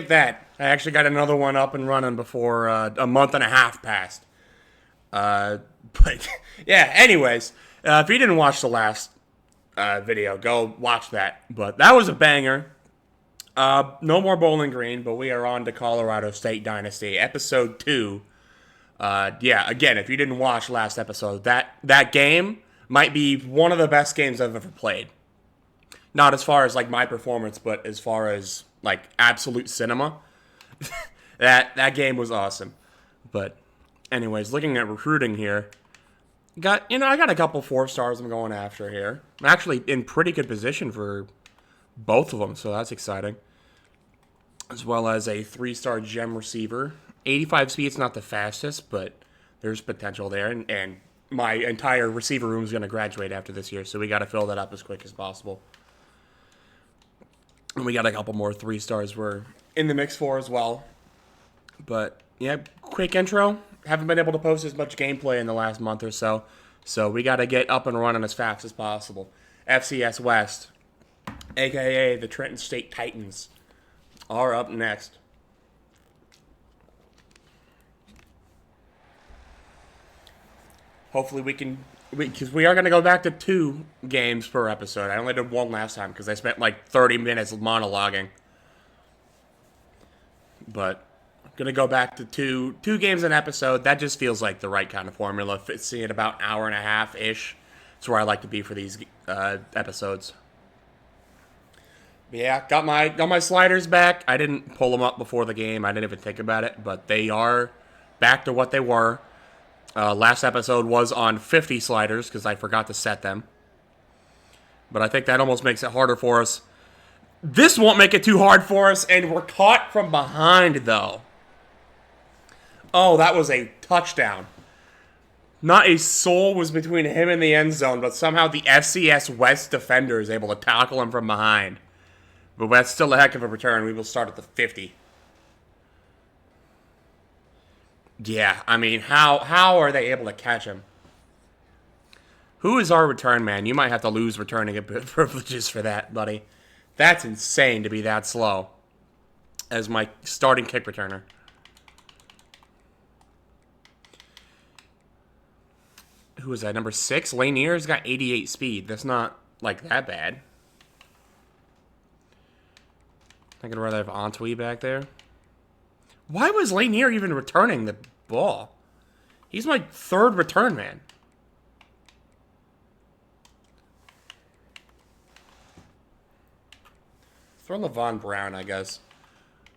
that. I actually got another one up and running before a month and a half passed. But yeah, anyways, if you didn't watch the last video, go watch that. But that was a banger. No more Bowling Green, but we are on to Colorado State Dynasty, episode 2. Yeah, again, if you didn't watch last episode, that game might be one of the best games I've ever played. Not as far as like my performance, but as far as like absolute cinema. that game was awesome. But anyways, looking at recruiting here, I got a couple 4 stars I'm going after here. I'm actually in pretty good position for both of them, so that's exciting. As well as a 3-star gem receiver. 85 speed's not the fastest, but there's potential there, and my entire receiver room is going to graduate after this year, so we got to fill that up as quick as possible. And we got a couple more 3 stars we're in the mix for as well. But yeah, quick intro. Haven't been able to post as much gameplay in the last month or so, so we got to get up and running as fast as possible. FCS West, aka the Trenton State Titans, are up next. Hopefully because we are going to go back to 2 games per episode. I only did 1 last time because I spent like 30 minutes monologuing. But I'm going to go back to two games an episode. That just feels like the right kind of formula. Fitting at about an hour and a half-ish. That's where I like to be for these episodes. But yeah, got my sliders back. I didn't pull them up before the game. I didn't even think about it. But they are back to what they were. Last episode was on 50 sliders because I forgot to set them. But I think that almost makes it harder for us. This won't make it too hard for us, and we're caught from behind, though. Oh, that was a touchdown. Not a soul was between him and the end zone, but somehow the FCS West defender is able to tackle him from behind. But that's still a heck of a return. We will start at the 50. Yeah, I mean, how are they able to catch him? Who is our return man? You might have to lose returning privileges for that, buddy. That's insane to be that slow as my starting kick returner. Who is that? Number 6? Lanier's got 88 speed. That's not, like, that bad. I could rather have Antwi back there. Why was Lanier even returning the ball? He's my 3rd return man. Throw LeVon Brown, I guess.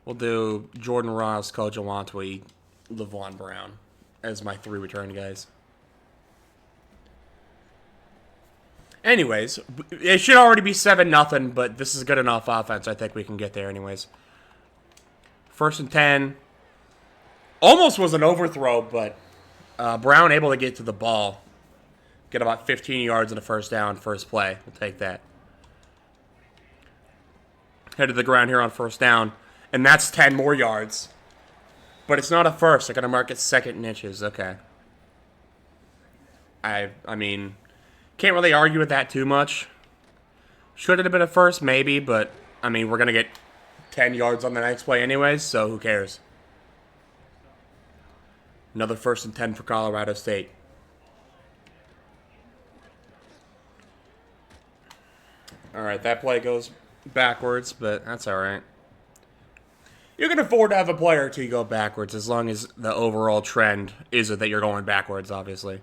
We'll do Jordan Ross, Kojo Antwi, LeVon Brown as my 3 return guys. Anyways, it should already be 7-0, but this is good enough offense. I think we can get there anyways. 1st and 10. Almost was an overthrow, but Brown able to get to the ball. Get about 15 yards in the first down, first play. We'll take that. Head to the ground here on 1st down. And that's 10 more yards. But it's not a first. They're going to mark it 2nd and inches. Okay. I mean, can't really argue with that too much. Should it have been a first? Maybe, but, I mean, we're going to get 10 yards on the next play anyways, so who cares? Another 1st and 10 for Colorado State. Alright, that play goes backwards, but that's alright. You can afford to have a play or 2 go backwards as long as the overall trend is that you're going backwards, obviously.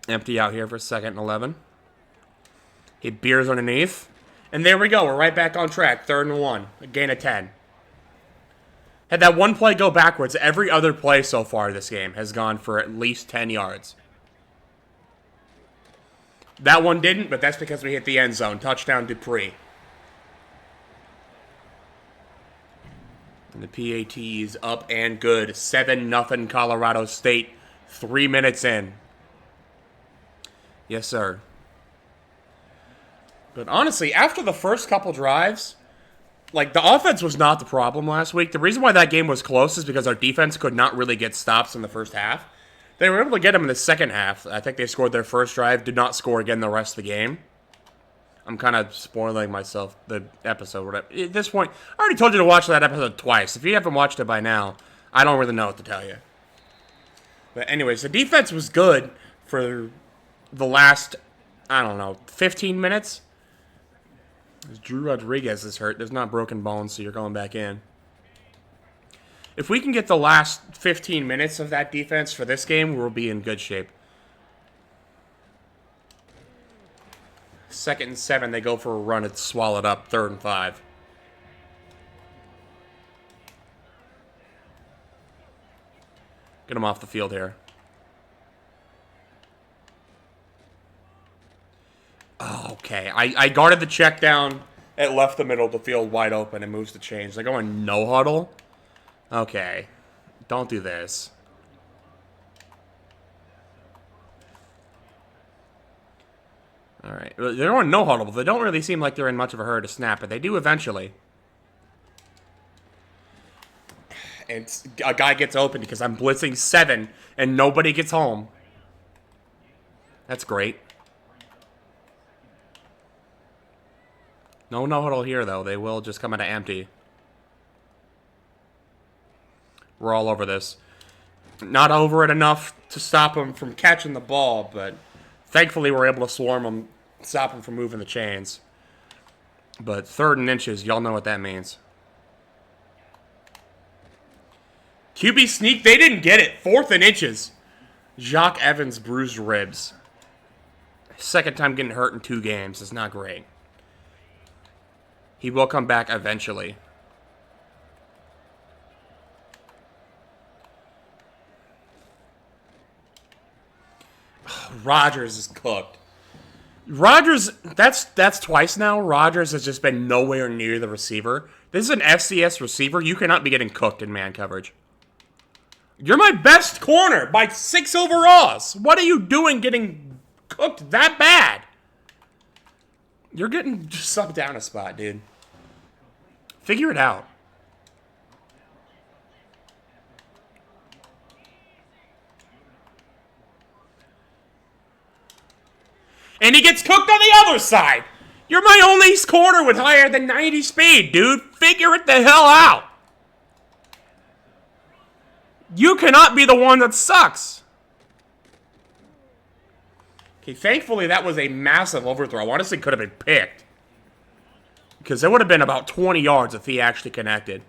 Empty out here for 2nd and 11. Hit Beers underneath. And there we go. We're right back on track. 3rd and 1. A gain of 10. Had that one play go backwards, every other play so far this game has gone for at least 10 yards. That one didn't, but that's because we hit the end zone. Touchdown Dupree. And the PAT is up and good. 7-0 Colorado State. 3 minutes in. Yes, sir. But honestly, after the first couple drives, like, the offense was not the problem last week. The reason why that game was close is because our defense could not really get stops in the first half. They were able to get them in the second half. I think they scored their first drive, did not score again the rest of the game. I'm kind of spoiling myself, the episode. Whatever. At this point, I already told you to watch that episode twice. If you haven't watched it by now, I don't really know what to tell you. But anyways, the defense was good for the last, I don't know, 15 minutes. Drew Rodriguez is hurt. There's not broken bones, so you're going back in. If we can get the last 15 minutes of that defense for this game, we'll be in good shape. 2nd and 7, they go for a run. It's swallowed up. 3rd and 5. Get him off the field here. Oh, okay. I guarded the check down. It left the middle of the field wide open and moves the chains. They're going no huddle. Okay. Don't do this. Alright. They're going no huddle, but they don't really seem like they're in much of a hurry to snap it. They do eventually. And a guy gets open because I'm blitzing 7 and nobody gets home. That's great. No huddle here, though. They will just come out of empty. We're all over this. Not over it enough to stop them from catching the ball, but thankfully we're able to swarm them, stop them from moving the chains. But 3rd and inches, y'all know what that means. QB sneak, they didn't get it. 4th and inches. Jacques Evans bruised ribs. 2nd time getting hurt in 2 games. It's not great. He will come back eventually. Rodgers is cooked. Rodgers, that's twice now. Rodgers has just been nowhere near the receiver. This is an FCS receiver. You cannot be getting cooked in man coverage. You're my best corner by 6 overalls. What are you doing getting cooked that bad? You're getting just subbed down a spot, dude. Figure it out. And he gets cooked on the other side. You're my only corner with higher than 90 speed, dude. Figure it the hell out. You cannot be the one that sucks. Okay, thankfully that was a massive overthrow. Honestly, could have been picked. Because it would have been about 20 yards if he actually connected.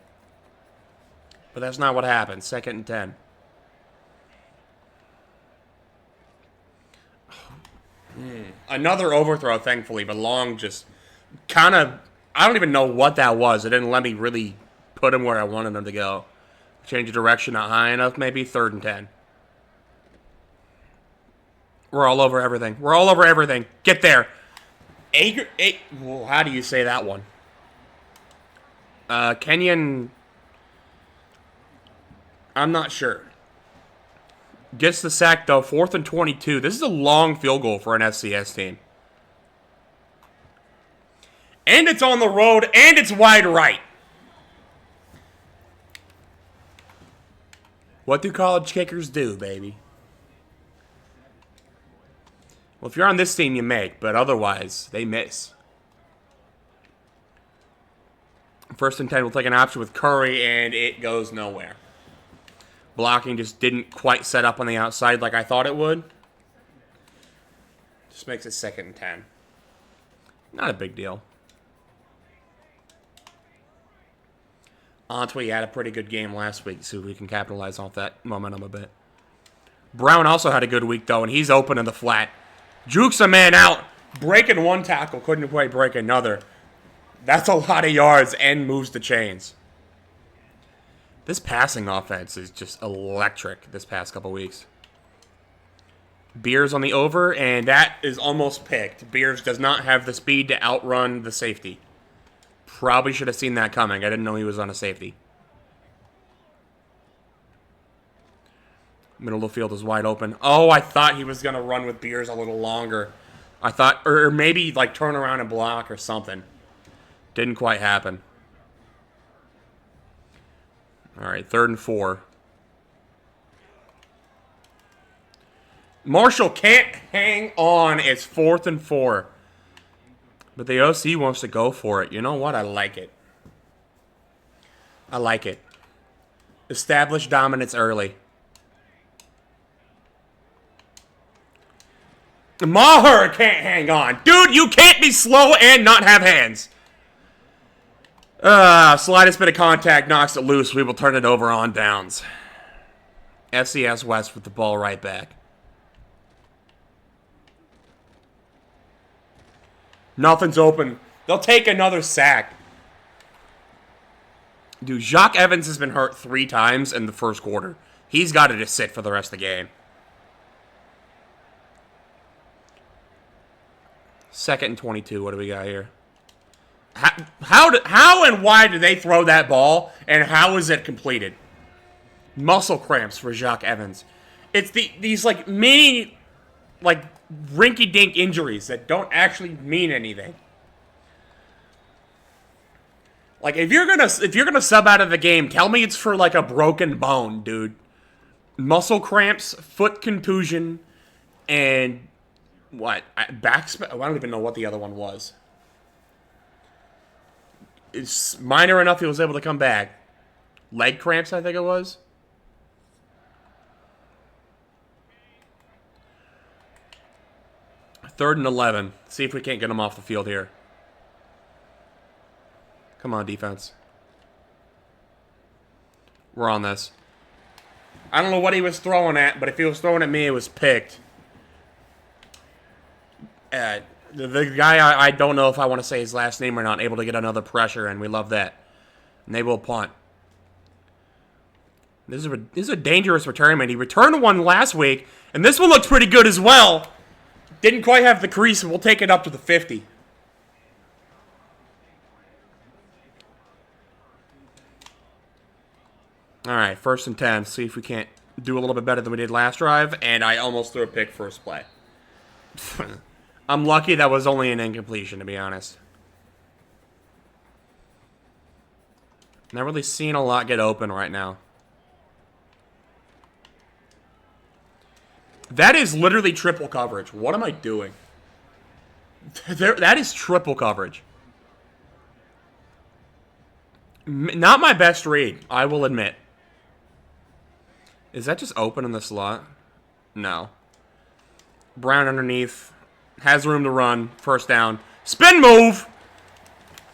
But that's not what happened. 2nd and 10. Another overthrow, thankfully, but Long just kind of... I don't even know what that was. It didn't let me really put him where I wanted him to go. Change of direction not high enough, maybe. 3rd and 10. We're all over everything. We're all over everything. Get there. Well, how do you say that one? Kenyon... I'm not sure. Gets the sack, though. 4th and 22. This is a long field goal for an FCS team. And it's on the road, and it's wide right. What do college kickers do, baby? Well, if you're on this team, you make, but otherwise, they miss. 1st and 10, we'll take an option with Curry, and it goes nowhere. Blocking just didn't quite set up on the outside like I thought it would. Just makes it 2nd and 10. Not a big deal. Antwi had a pretty good game last week, so we can capitalize off that momentum a bit. Brown also had a good week, though, and he's open in the flat. Jukes a man out. Breaking 1 tackle, couldn't quite break another. That's a lot of yards and moves the chains. This passing offense is just electric this past couple weeks. Beers on the over, and that is almost picked. Beers does not have the speed to outrun the safety. Probably should have seen that coming. I didn't know he was on a safety. Middle of the field is wide open. Oh, I thought he was going to run with Beers a little longer. I thought, or maybe like turn around and block or something. Didn't quite happen. All right, 3rd and 4. Marshall can't hang on. It's 4th and 4. But the OC wants to go for it. You know what? I like it. I like it. Establish dominance early. Maher can't hang on. Dude, you can't be slow and not have hands. Slightest bit of contact knocks it loose. We will turn it over on downs. FCS West with the ball right back. Nothing's open. They'll take another sack. Dude, Jacques Evans has been hurt 3 times in the first quarter. He's got to just sit for the rest of the game. 2nd and 22. What do we got here? How and why did they throw that ball, and how is it completed? Muscle cramps for Jacques Evans. It's these like mini, like rinky-dink injuries that don't actually mean anything. Like if you're gonna sub out of the game, tell me it's for like a broken bone, dude. Muscle cramps, foot contusion, and what? Back. I don't even know what the other one was. It's minor enough he was able to come back. Leg cramps, I think it was. Third and 11. See if we can't get him off the field here. Come on, defense. We're on this. I don't know what he was throwing at, but if he was throwing at me, it was picked. The guy, I don't know if I want to say his last name or not, able to get another pressure, and we love that. And they will punt. This is a dangerous return, man. He returned one last week, and this one looked pretty good as well. Didn't quite have the crease, and we'll take it up to the 50. All right, 1st and 10. See if we can't do a little bit better than we did last drive, and I almost threw a pick first play. I'm lucky that was only an incompletion, to be honest. Not really seeing a lot get open right now. That is literally triple coverage. What am I doing? That is triple coverage. Not my best read, I will admit. Is that just open in the slot? No. Brown underneath. Has room to run. 1st down. Spin move!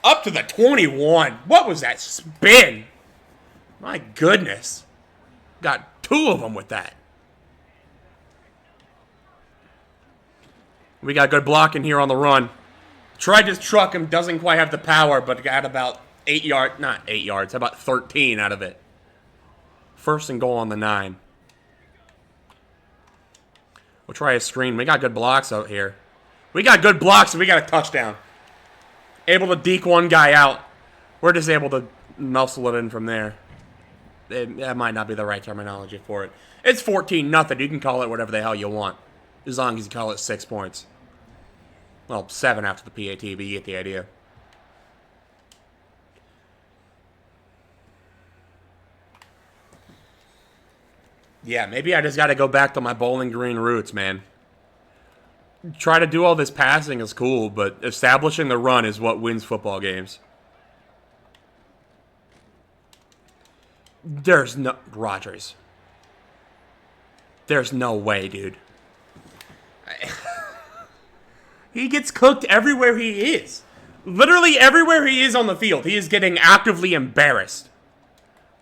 Up to the 21. What was that spin? My goodness. Got 2 of them with that. We got good blocking here on the run. Tried to truck him. Doesn't quite have the power, but got about 8 yards. Not 8 yards. About 13 out of it. 1st and goal on the 9. We'll try a screen. We got good blocks out here. We got good blocks, and we got a touchdown. Able to deke one guy out. We're just able to muscle it in from there. That might not be the right terminology for it. It's 14-0. You can call it whatever the hell you want. As long as you call it 6 points. Well, 7 after the PAT, but you get the idea. Yeah, maybe I just got to go back to my Bowling Green roots, man. Try to do all this passing is cool, but establishing the run is what wins football games. There's no... Rodgers. There's no way, dude. He gets cooked everywhere he is. Literally everywhere he is on the field, he is getting actively embarrassed.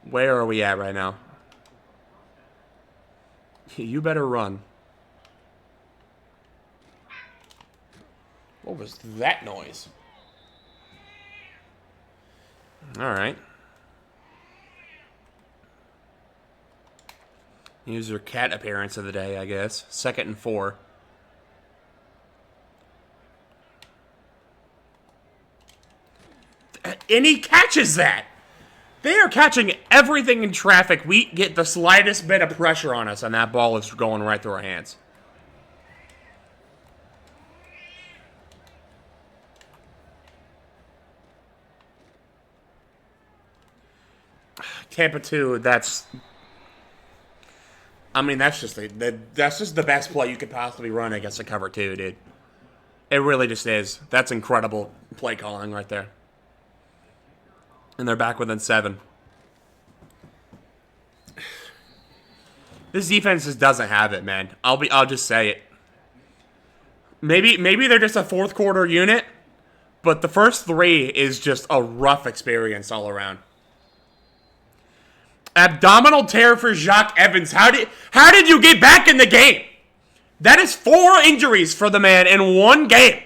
Where are we at right now? You better run. What was that noise? All right. Use your cat appearance of the day, I guess. 2nd and 4. And he catches that. They are catching everything in traffic. We get the slightest bit of pressure on us, and that ball is going right through our hands. Tampa 2, that's... I mean, that's just the best play you could possibly run against a cover 2, dude. It really just is. That's incredible play calling right there. And they're back within 7. This defense just doesn't have it, man. I'll just say it. Maybe they're just a fourth quarter unit, but the first 3 is just a rough experience all around. Abdominal tear for Jacques Evans. How did you get back in the game? That is 4 injuries for the man in 1 game.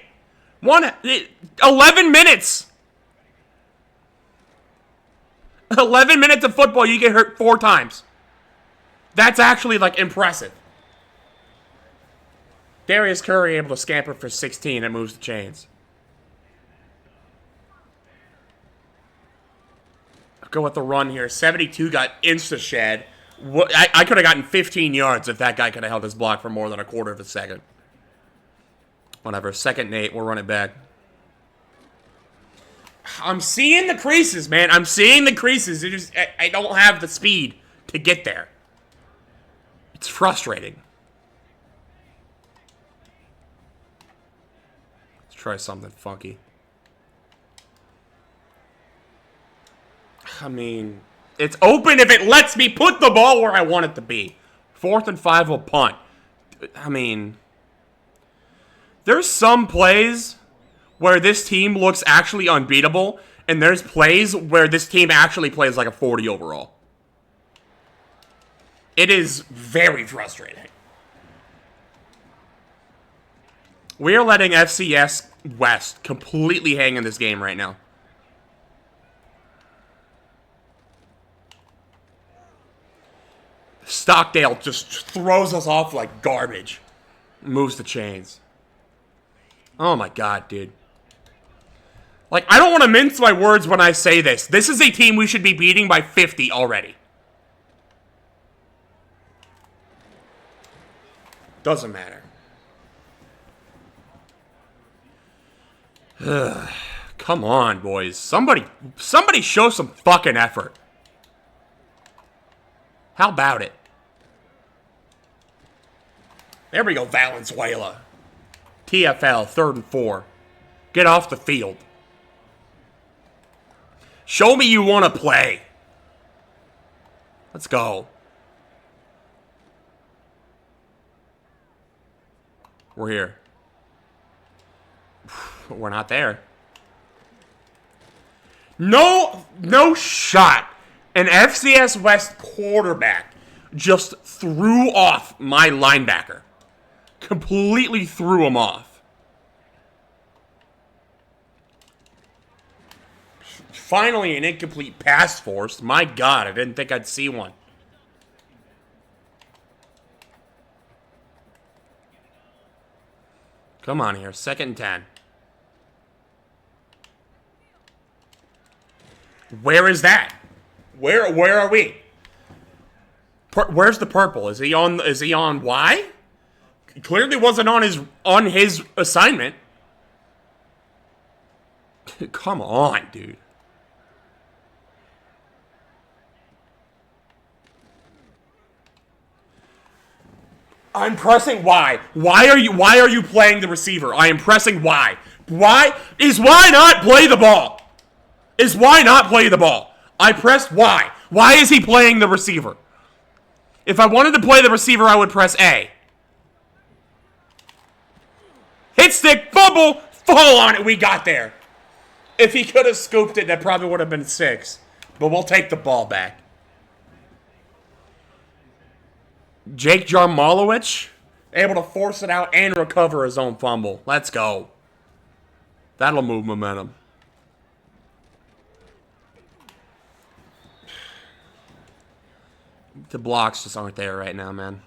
11 minutes. 11 minutes of football, you get hurt 4 times. That's actually, like, impressive. Darius Curry able to scamper for 16 and moves the chains. I'll go with the run here. 72 got insta-shed. I could have gotten 15 yards if that guy could have held his block for more than a quarter of a second. Whatever. 2nd and 8. We'll run it back. I'm seeing the creases, man. I'm seeing the creases. I don't have the speed to get there. It's frustrating. Let's try something funky. I mean, it's open if it lets me put the ball where I want it to be. 4th and 5 will punt. I mean, there's some plays where this team looks actually unbeatable, and there's plays where this team actually plays like a 40 overall. It is very frustrating. We are letting FCS West completely hang in this game right now. Stockdale just throws us off like garbage. Moves the chains. Oh my god, dude. Like, I don't want to mince my words when I say this. This is a team we should be beating by 50 already. Doesn't matter. Come on, boys. Somebody show some fucking effort. How about it? There we go, Valenzuela. TFL, 3rd and 4. Get off the field. Show me you want to play. Let's go. We're here. We're not there. No shot. An FCS West quarterback just threw off my linebacker. Completely threw him off. Finally, an incomplete pass forced. My God, I didn't think I'd see one. Come on here, 2nd and 10. Where is that? Where are we? Where's the purple? Is he on Y? He clearly wasn't on his assignment. Come on, dude. I'm pressing Y. Why are you playing the receiver? I am pressing Y. Why not play the ball? Is why not play the ball? I pressed Y. Why is he playing the receiver? If I wanted to play the receiver, I would press A. Hit stick, fumble, fall on it. We got there. If he could have scooped it, that probably would have been 6. But we'll take the ball back. Jake Jarmolowicz, able to force it out and recover his own fumble. Let's go. That'll move momentum. The blocks just aren't there right now, man.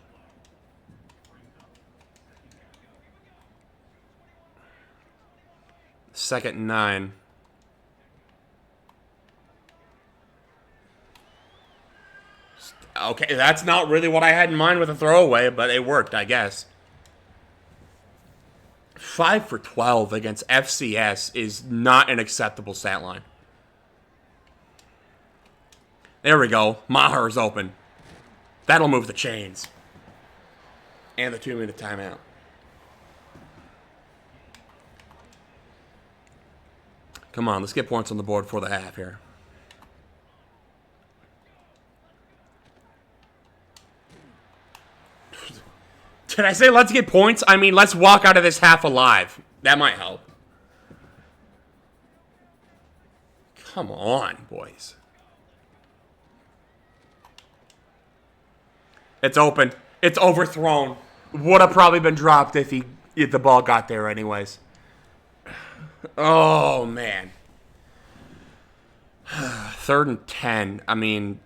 Second and 9. Okay, that's not really what I had in mind with a throwaway, but it worked, I guess. 5 for 12 against FCS is not an acceptable stat line. There we go. Maher's open. That'll move the chains. And the 2-minute timeout. Come on, let's get points on the board for the half here. Did I say let's get points? I mean, let's walk out of this half alive. That might help. Come on, boys. It's open. It's overthrown. Would have probably been dropped if the ball got there anyways. Oh, man. 3rd and 10. I mean...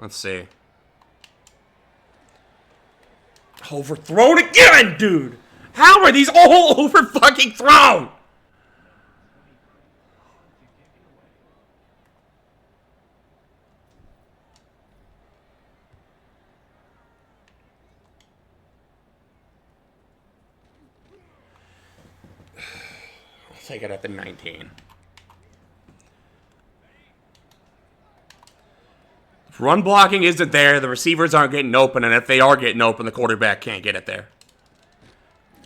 Let's see. Overthrown again, dude! How are these all over fucking thrown? I'll take it at the 19. If run blocking isn't there, the receivers aren't getting open, and if they are getting open, the quarterback can't get it there.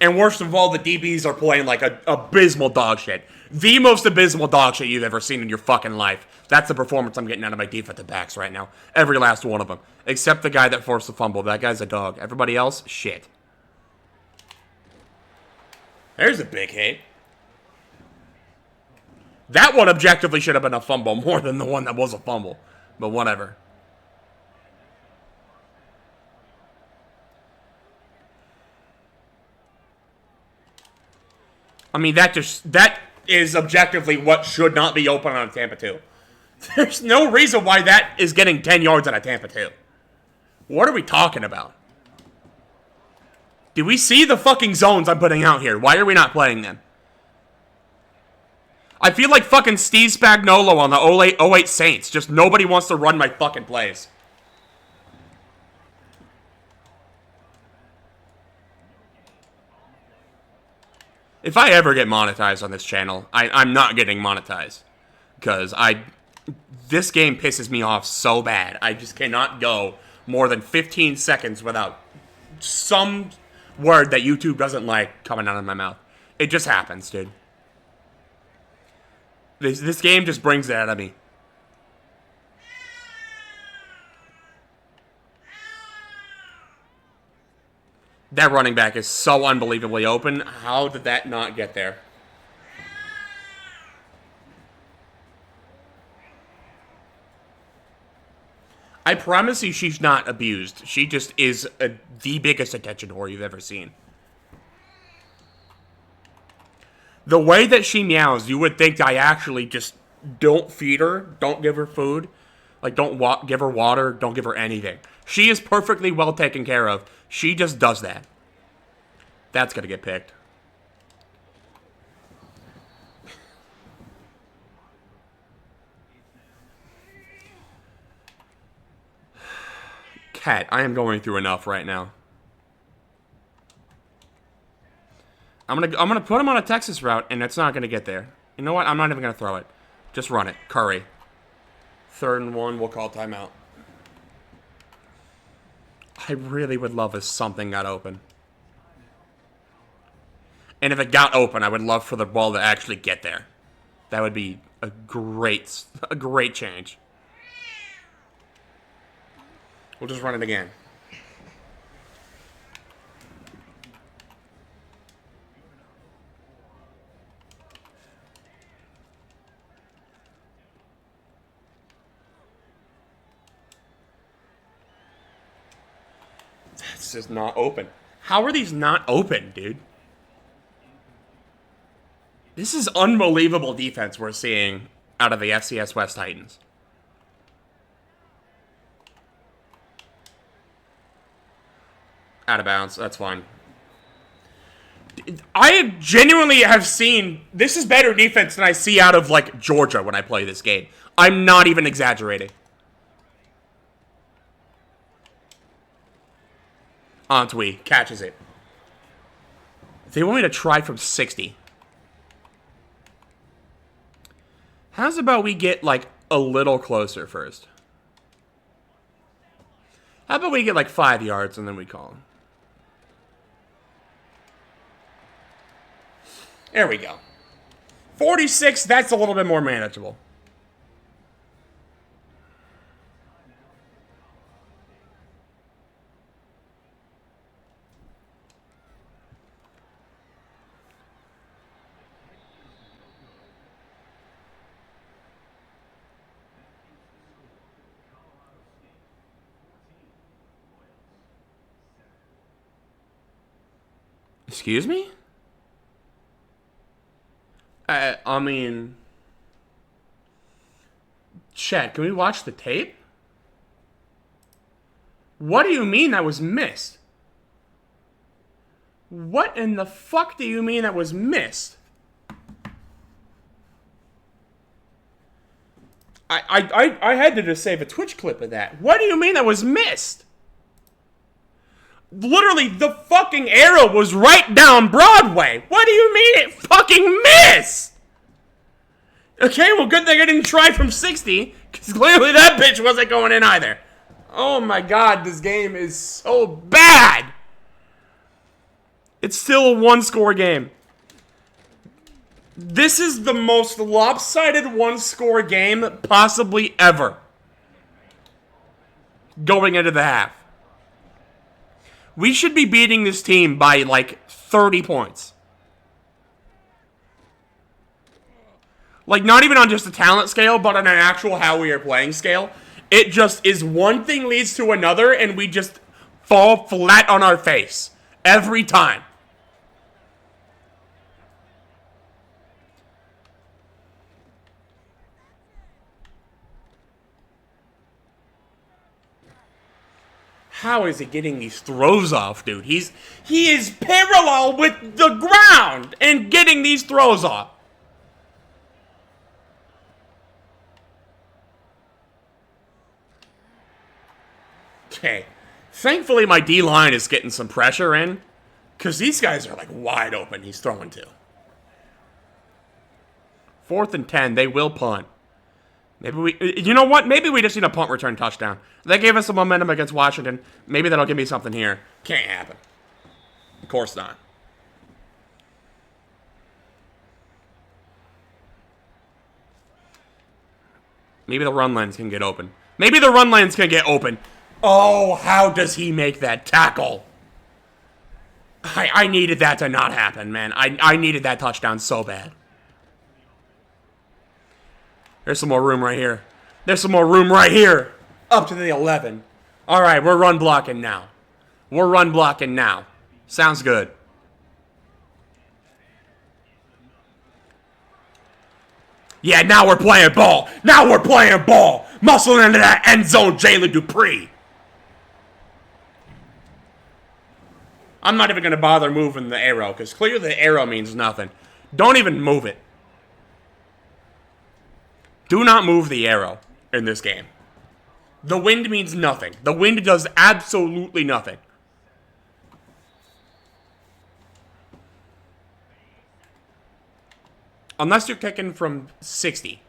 And worst of all, the DBs are playing like a abysmal dog shit. The most abysmal dog shit you've ever seen in your fucking life. That's the performance I'm getting out of my defensive backs right now. Every last one of them. Except the guy that forced the fumble. That guy's a dog. Everybody else, shit. There's a big hit. That one objectively should have been a fumble more than the one that was a fumble. But whatever. I mean, that is objectively what should not be open on a Tampa 2. There's no reason why that is getting 10 yards on a Tampa 2. What are we talking about? Do we see the fucking zones I'm putting out here? Why are we not playing them? I feel like fucking Steve Spagnuolo on the 08 Saints. Just nobody wants to run my fucking plays. If I ever get monetized on this channel, I'm not getting monetized. Because this game pisses me off so bad. I just cannot go more than 15 seconds without some word that YouTube doesn't like coming out of my mouth. It just happens, dude. This game just brings it out of me. That running back is so unbelievably open. How did that not get there? I promise you she's not abused. She just is the biggest attention whore you've ever seen. The way that she meows, you would think I actually just don't feed her, don't give her food, like don't give her water, don't give her anything. She is perfectly well taken care of. She just does that. That's going to get picked. Cat, I am going through enough right now. I'm gonna put him on a Texas route, and it's not gonna get there. You know what? I'm not even gonna throw it. Just run it. Curry. 3rd and 1. We'll call timeout. I really would love if something got open. And if it got open, I would love for the ball to actually get there. That would be a great change. We'll just run it again. That's just not open. How are these not open, dude? This is unbelievable defense we're seeing out of the FCS West Titans. Out of bounds. That's fine. I genuinely have seen... This is better defense than I see out of, like, Georgia when I play this game. I'm not even exaggerating. Antwi catches it. They want me to try from 60. How's about we get, like, a little closer first? How about we get, like, 5 yards and then we call him? There we go. 46, that's a little bit more manageable. Excuse me? I mean... Chat, can we watch the tape? What do you mean that was missed? What in the fuck do you mean that was missed? I had to just save a Twitch clip of that. What do you mean that was missed? Literally, the fucking arrow was right down Broadway. What do you mean it fucking missed? Okay, well, good thing I didn't try from 60, because clearly that bitch wasn't going in either. Oh my god, this game is so bad. It's still a one-score game. This is the most lopsided one-score game possibly ever. Going into the half. We should be beating this team by, like, 30 points. Like, not even on just a talent scale, but on an actual how we are playing scale. It just is one thing leads to another, and we just fall flat on our face. Every time. How is he getting these throws off, dude? He is parallel with the ground and getting these throws off. Okay. Thankfully, my D-line is getting some pressure in, because these guys are, like, wide open he's throwing to. 4th and 10, they will punt. Maybe we... You know what? Maybe we just need a punt return touchdown. They gave us some momentum against Washington. Maybe that'll give me something here. Can't happen. Of course not. Maybe the run lanes can get open. Maybe the run lanes can get open. Oh, how does he make that tackle? I needed that to not happen, man. I needed that touchdown so bad. There's some more room right here. There's some more room right here. Up to the 11. All right, we're run blocking now. We're run blocking now. Sounds good. Yeah, now we're playing ball. Now we're playing ball. Muscling into that end zone, Jalen Dupree. I'm not even going to bother moving the arrow, because clearly the arrow means nothing. Don't even move it. Do not move the arrow in this game. The wind means nothing. The wind does absolutely nothing. Unless you're kicking from 60.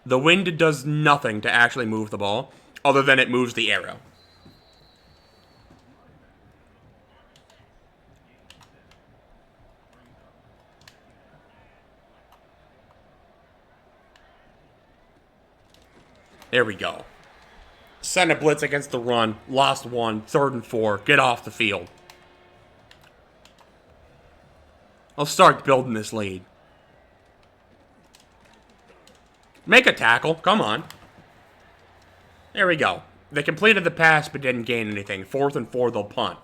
The wind does nothing to actually move the ball, other than it moves the arrow. There we go. Send a blitz against the run. Lost 1. 3rd and 4. Get off the field. I'll start building this lead. Make a tackle. Come on. There we go. They completed the pass but didn't gain anything. 4th and 4, they'll punt.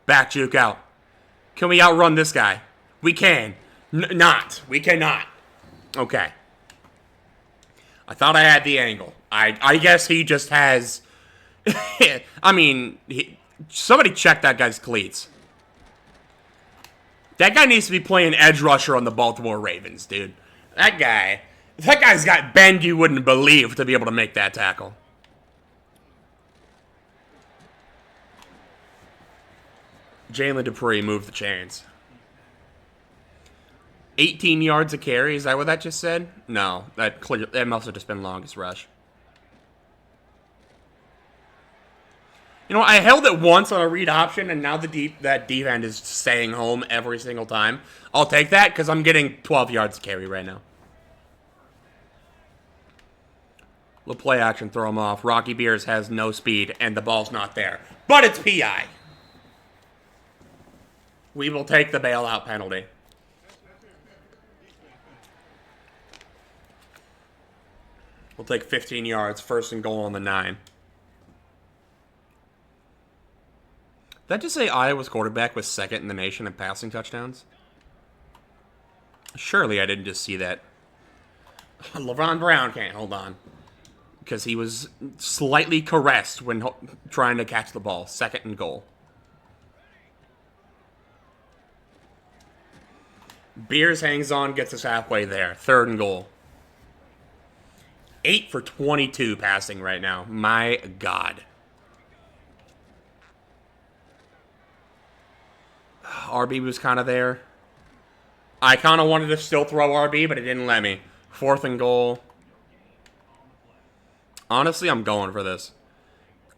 Back juke out. Can we outrun this guy? We can. Not. We cannot. Okay. I thought I had the angle. I guess he just has... I mean, somebody check that guy's cleats. That guy needs to be playing edge rusher on the Baltimore Ravens, dude. That guy's got bend you wouldn't believe to be able to make that tackle. Jalen Dupree moved the chains. 18 yards a carry. Is that what that just said? No, that must have just been longest rush. You know, I held it once on a read option, and now that deep end is staying home every single time. I'll take that because I'm getting 12 yards a carry right now. Little play action, throw him off. Rocky Beers has no speed, and the ball's not there. But it's PI. We will take the bailout penalty. We'll take 15 yards, 1st and goal on the 9. Did that just say Iowa's quarterback was 2nd in the nation in passing touchdowns? Surely I didn't just see that. LeVon Brown can't hold on. Because he was slightly caressed when trying to catch the ball. 2nd and goal. Beers hangs on, gets us halfway there. 3rd and goal. 8 for 22 passing right now. My God. RB was kind of there. I kind of wanted to still throw RB, but it didn't let me. 4th and goal. Honestly, I'm going for this.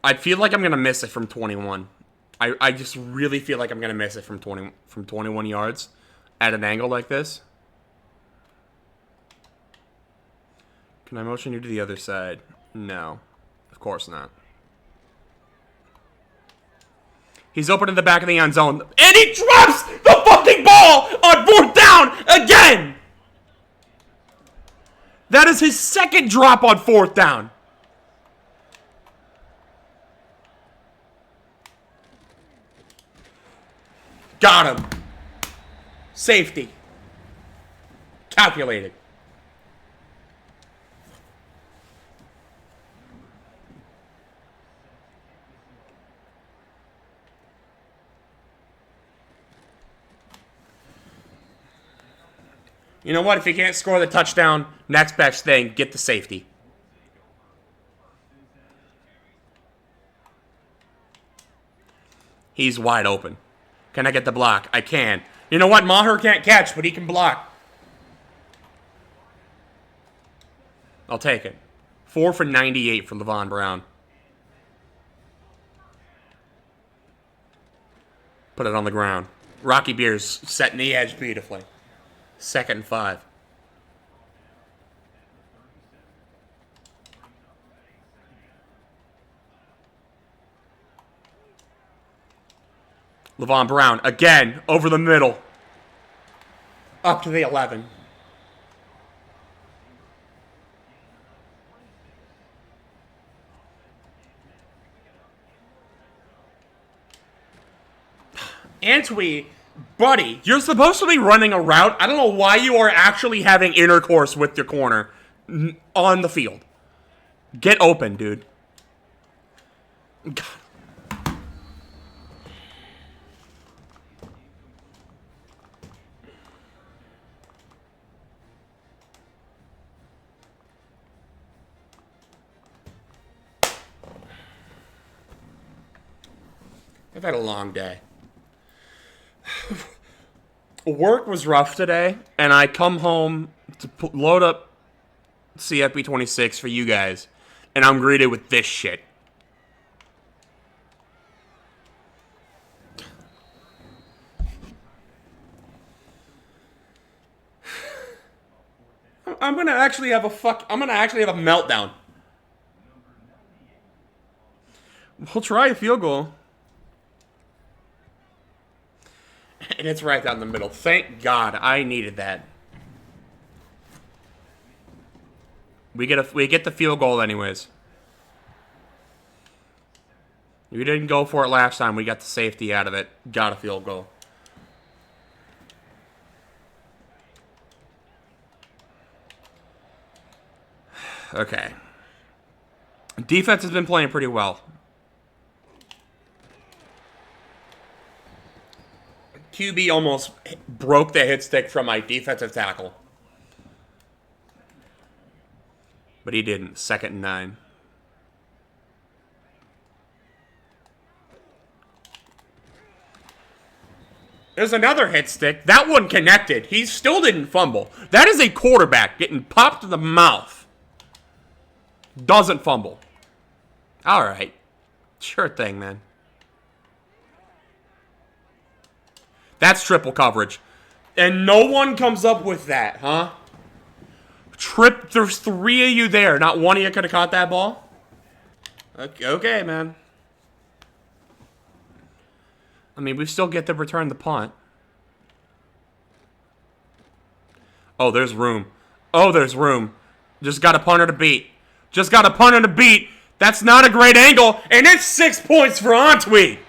I feel like I'm going to miss it from 21. I just really feel like I'm going to miss it from 21 yards at an angle like this. Can I motion you to the other side? No. Of course not. He's open in the back of the end zone. And he drops the fucking ball on 4th down again! That is his 2nd drop on 4th down. Got him. Safety. Calculated. You know what? If you can't score the touchdown, next best thing, get the safety. He's wide open. Can I get the block? I can. You know what? Maher can't catch, but he can block. I'll take it. 4 for 98 for LeVon Brown. Put it on the ground. Rocky Beers setting the edge beautifully. 2nd and 5. LeVon Brown, again, over the middle. Up to the 11. Antwi, buddy, you're supposed to be running a route. I don't know why you are actually having intercourse with your corner on the field. Get open, dude. God. I've had a long day. Work was rough today, and I come home to load up CFB26 for you guys, and I'm greeted with this shit. I'm gonna actually have a meltdown. We'll try a field goal. And it's right down the middle. Thank God, I needed that. We get the field goal anyways. We didn't go for it last time. We got the safety out of it. Got a field goal. Okay. Defense has been playing pretty well. QB almost broke the hit stick from my defensive tackle. But he didn't. 2nd and 9. There's another hit stick. That one connected. He still didn't fumble. That is a quarterback getting popped in the mouth. Doesn't fumble. All right. Sure thing, man. That's triple coverage. And no one comes up with that, huh? There's 3 of you there. Not one of you could have caught that ball? Okay, man. I mean, we still get to return the punt. Oh, there's room. Oh, there's room. Just got a punter to beat. Just got a punter to beat. That's not a great angle. And it's 6 points for Antwi.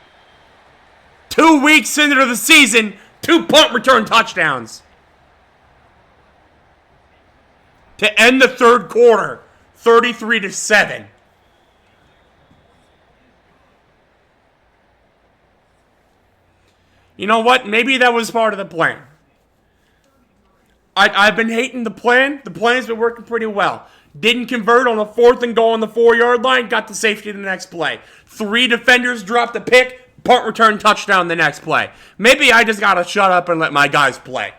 2 weeks into the season, 2 punt return touchdowns. To end the third quarter, 33-7. You know what? Maybe that was part of the plan. I've been hating the plan. The plan's been working pretty well. Didn't convert on a 4th and goal on the 4-yard line. Got the safety the next play. 3 defenders dropped a pick. Punt return touchdown the next play. Maybe I just got to shut up and let my guys play.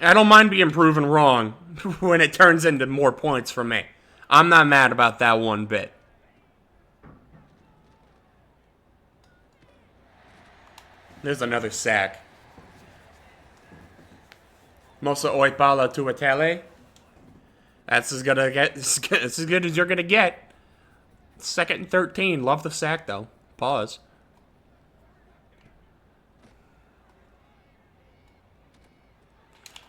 I don't mind being proven wrong when it turns into more points for me. I'm not mad about that one bit. There's another sack. Mosa oi pala tu atele. That's as good as you're gonna get. 2nd and 13. Love the sack though. Pause.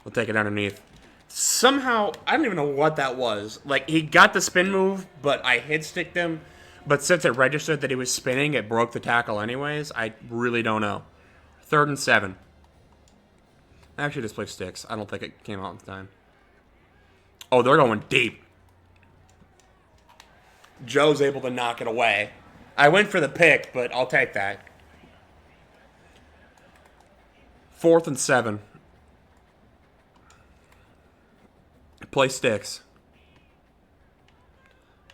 We'll take it underneath. Somehow, I don't even know what that was. Like, he got the spin move, but I hit-sticked him. But since it registered that he was spinning, it broke the tackle anyways. I really don't know. 3rd and 7. Actually, this play sticks. I don't think it came out in time. Oh, they're going deep. Joe's able to knock it away. I went for the pick, but I'll take that. 4th and 7. Play sticks.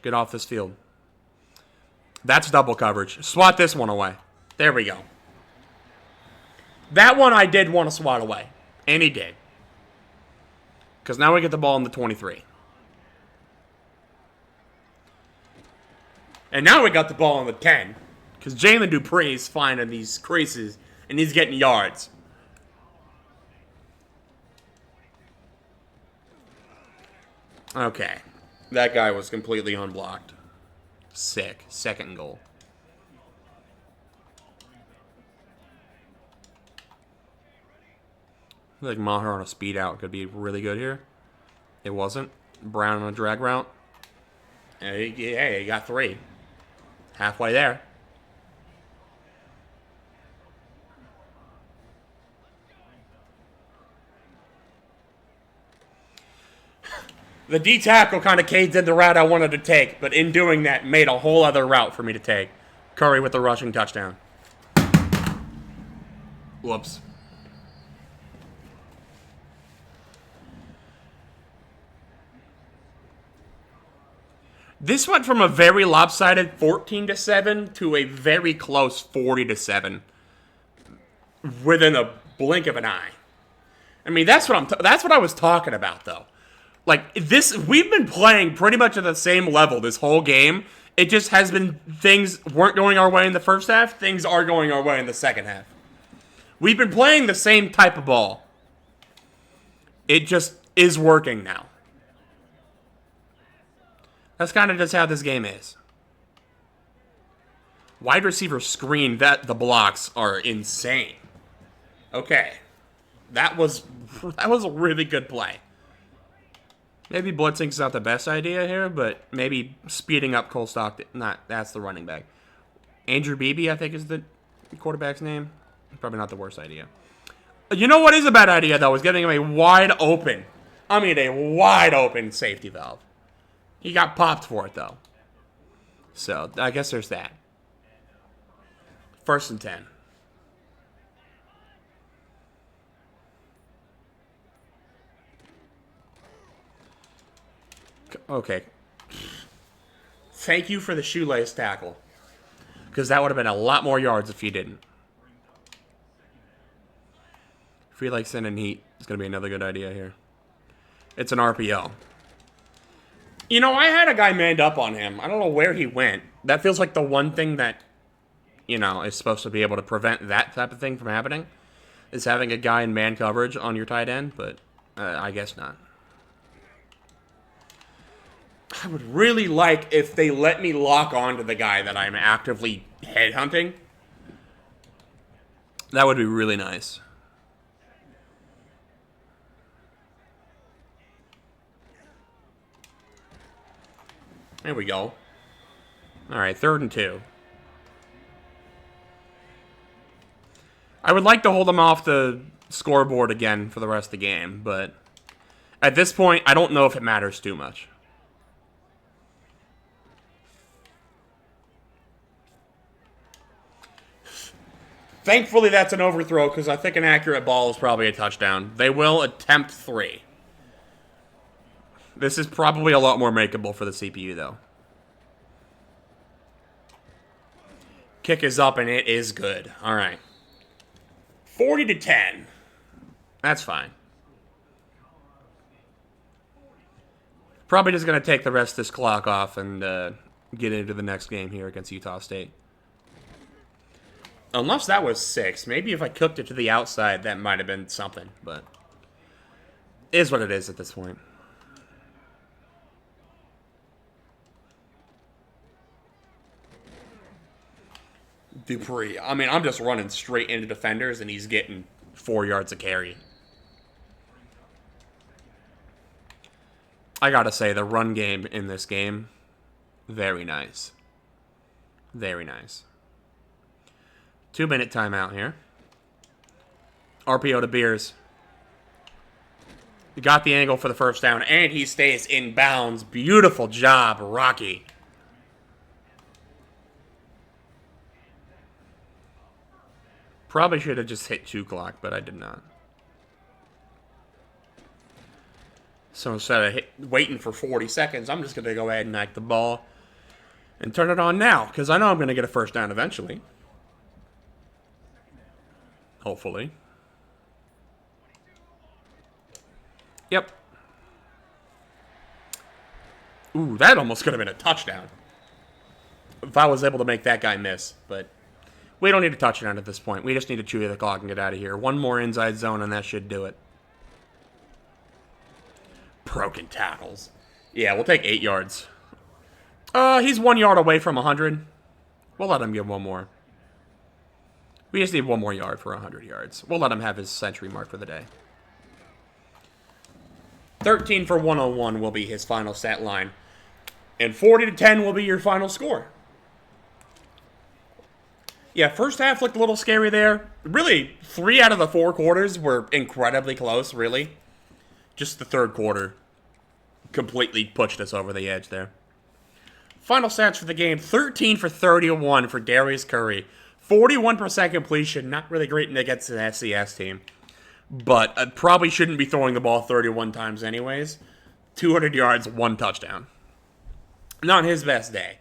Get off this field. That's double coverage. Swat this one away. There we go. That one I did want to swat away. And he did. Because now we get the ball in the 23. And now we got the ball in the 10. Because Jalen Dupree is finding these creases. And he's getting yards. Okay. That guy was completely unblocked. Sick. 2nd goal. I feel like Maher on a speed out could be really good here. It wasn't. Brown on a drag route. Hey, he got 3. Halfway there. The D tackle kind of caved in the route I wanted to take, but in doing that, made a whole other route for me to take. Curry with the rushing touchdown. Whoops. This went from a very lopsided 14-7 to a very close 40-7 within a blink of an eye. I mean, that's what I was talking about, though. Like, we've been playing pretty much at the same level this whole game. It just has been, things weren't going our way in the first half. Things are going our way in the second half. We've been playing the same type of ball. It just is working now. That's kind of just how this game is. Wide receiver screen, the blocks are insane. Okay. That was a really good play. Maybe blitzing's not the best idea here, but maybe speeding up Cole Stockton. That's the running back. Andrew Beebe, I think, is the quarterback's name. Probably not the worst idea. You know what is a bad idea, though, is getting him a wide open safety valve. He got popped for it, though. So, I guess there's that. 1st and 10. Okay. Thank you for the shoelace tackle. Because that would have been a lot more yards if you didn't. Feel like sending heat is going to be another good idea here. It's an RPO. You know, I had a guy manned up on him. I don't know where he went. That feels like the one thing that, you know, is supposed to be able to prevent that type of thing from happening. Is having a guy in man coverage on your tight end, but I guess not. I would really like if they let me lock on to the guy that I'm actively headhunting. That would be really nice. There we go. Alright, 3rd and 2. I would like to hold them off the scoreboard again for the rest of the game, but at this point, I don't know if it matters too much. Thankfully, that's an overthrow, because I think an accurate ball is probably a touchdown. They will attempt 3. This is probably a lot more makeable for the CPU, though. Kick is up, and it is good. All right. 40-10. That's fine. Probably just going to take the rest of this clock off and get into the next game here against Utah State. Unless that was 6. Maybe if I cooked it to the outside, that might have been something. But it is what it is at this point. Dupree. I mean, I'm just running straight into defenders, and he's getting 4 yards a carry. I gotta say, the run game in this game, very nice. Very nice. 2-minute timeout here. RPO to Beers. He got the angle for the first down, and he stays in bounds. Beautiful job, Rocky. Probably should have just hit 2 clock, but I did not. So instead of waiting for 40 seconds, I'm just going to go ahead and knack the ball and turn it on now, because I know I'm going to get a first down eventually. Hopefully. Yep. Ooh, that almost could have been a touchdown. If I was able to make that guy miss, but we don't need a touchdown at this point. We just need to chew the clock and get out of here. One more inside zone, and that should do it. Broken tackles. Yeah, we'll take 8 yards. He's 1 yard away from 100. We'll let him get one more. We just need one more yard for 100 yards. We'll let him have his century mark for the day. 13 for 101 will be his final stat line. And 40-10 will be your final score. Yeah, first half looked a little scary there. Really, 3 out of the 4 quarters were incredibly close, really. Just the third quarter completely pushed us over the edge there. Final stats for the game, 13 for 31 for Darius Curry. 41% completion, not really great against an SCS team. But probably shouldn't be throwing the ball 31 times anyways. 200 yards, 1 touchdown. Not his best day.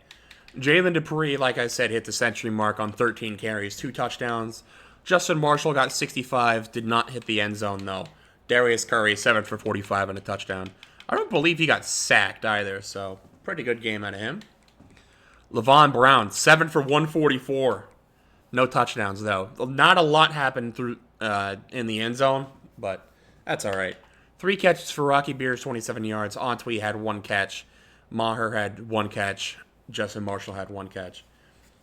Jalen Dupree, like I said, hit the century mark on 13 carries, 2 touchdowns. Justin Marshall got 65, did not hit the end zone though. Darius Curry, 7 for 45 and a touchdown. I don't believe he got sacked either, so pretty good game out of him. Levon Brown, 7 for 144. No touchdowns though. Not a lot happened through in the end zone, but that's all right. 3 catches for Rocky Beers, 27 yards. Antwi had 1 catch. Maher had 1 catch. Justin Marshall had 1 catch.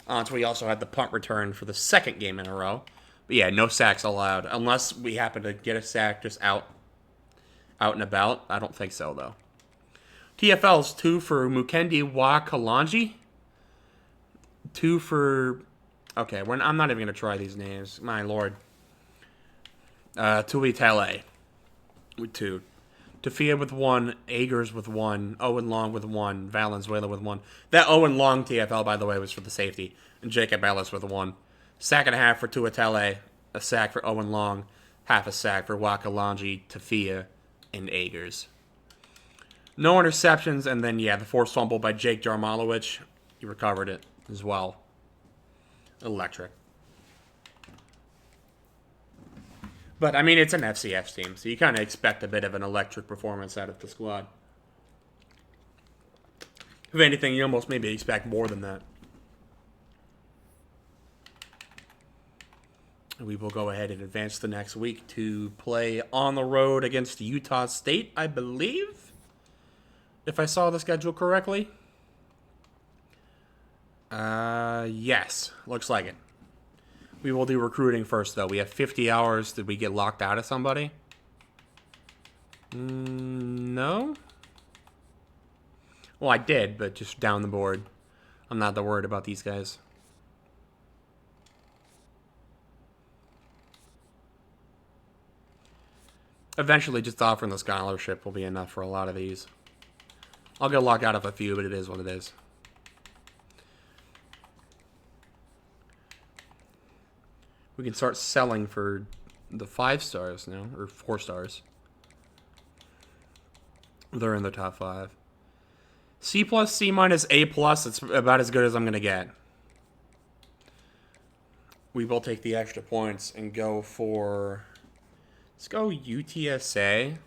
Antwi also had the punt return for the 2nd game in a row. But yeah, no sacks allowed. Unless we happen to get a sack just out and about. I don't think so, though. TFL's 2 for Mukendi Wakalanji. 2 for... Okay, I'm not even going to try these names. My lord. Tui Tele with 2. Tafia with 1. Agers with 1. Owen Long with 1. Valenzuela with 1. That Owen Long TFL, by the way, was for the safety. And Jacob Ellis with 1. Sack and a half for Tuatele. A sack for Owen Long. Half a sack for Wakalanji, Tafia, and Agers. No interceptions, and then, yeah, the forced fumble by Jake Jarmalowicz. He recovered it as well. Electric. But, I mean, it's an FCS team, so you kind of expect a bit of an electric performance out of the squad. If anything, you almost maybe expect more than that. We will go ahead and advance the next week to play on the road against Utah State, I believe. If I saw the schedule correctly. Yes. Looks like it. We will do recruiting first, though. We have 50 hours. Did we get locked out of somebody? No. Well, I did, but just down the board. I'm not that worried about these guys. Eventually, just offering the scholarship will be enough for a lot of these. I'll get locked out of a few, but it is what it is. We can start selling for the 5 stars now, or 4 stars. They're in the top 5. C+, C-, A+, it's about as good as I'm going to get. We will take the extra points and go for... Let's go UTSA,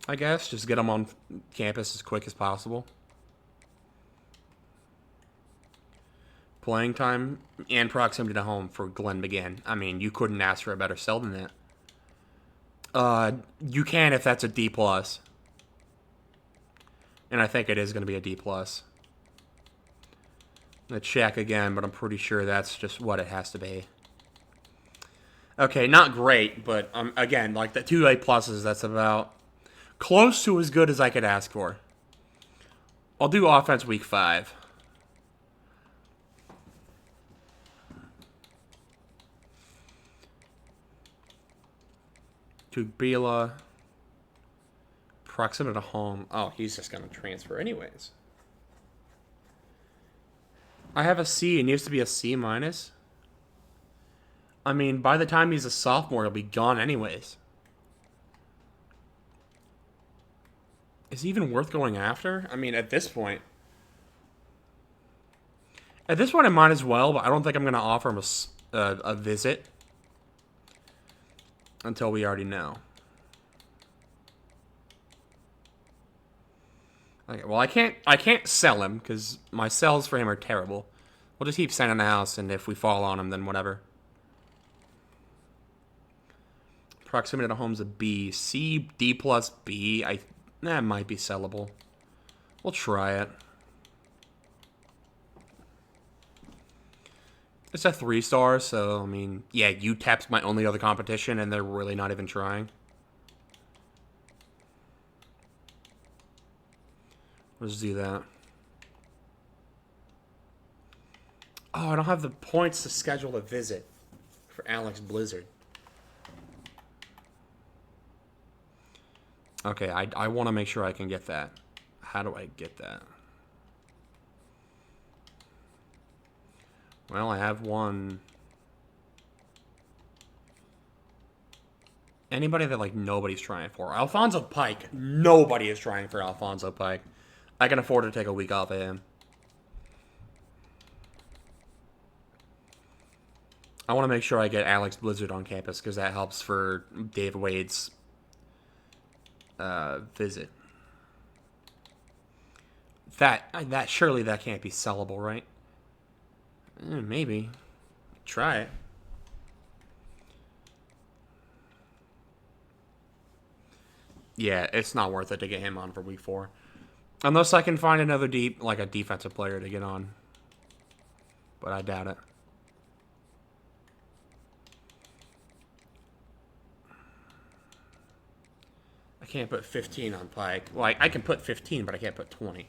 I guess. Just get them on campus as quick as possible. Playing time and proximity to home for Glenn McGinn. I mean, you couldn't ask for a better sell than that. You can if that's a D+. And I think it is going to be a D+. Let's check again, but I'm pretty sure that's just what it has to be. Okay, not great, but again, like the 2 A+, that's about close to as good as I could ask for. I'll do offense week 5. Tugbila. Proximity to home. Oh, he's just going to transfer anyways. I have a C. It needs to be a C-. I mean, by the time he's a sophomore, he'll be gone anyways. Is he even worth going after? I mean, at this point. At this point, I might as well, but I don't think I'm going to offer him a visit. Until we already know. Okay, well, I can't sell him, because my sells for him are terrible. We'll just keep sending the house, and if we fall on him, then whatever. Proximity to home's a B. C, D+, B. That might be sellable. We'll try it. It's a 3-star, so, I mean, yeah, UTEP's my only other competition, and they're really not even trying. Let's do that. Oh, I don't have the points to schedule a visit for Alex Blizzard. Okay, I want to make sure I can get that. How do I get that? Well, I have one. Anybody that, like, nobody's trying for. Alfonso Pike. Nobody is trying for Alfonso Pike. I can afford to take a week off of him. I want to make sure I get Alex Blizzard on campus because that helps for Dave Wade's visit. Surely that can't be sellable, right? Maybe. Try it. Yeah, it's not worth it to get him on for week 4. Unless I can find another a defensive player to get on. But I doubt it. I can't put 15 on Pike. Well, I can put 15, but I can't put 20.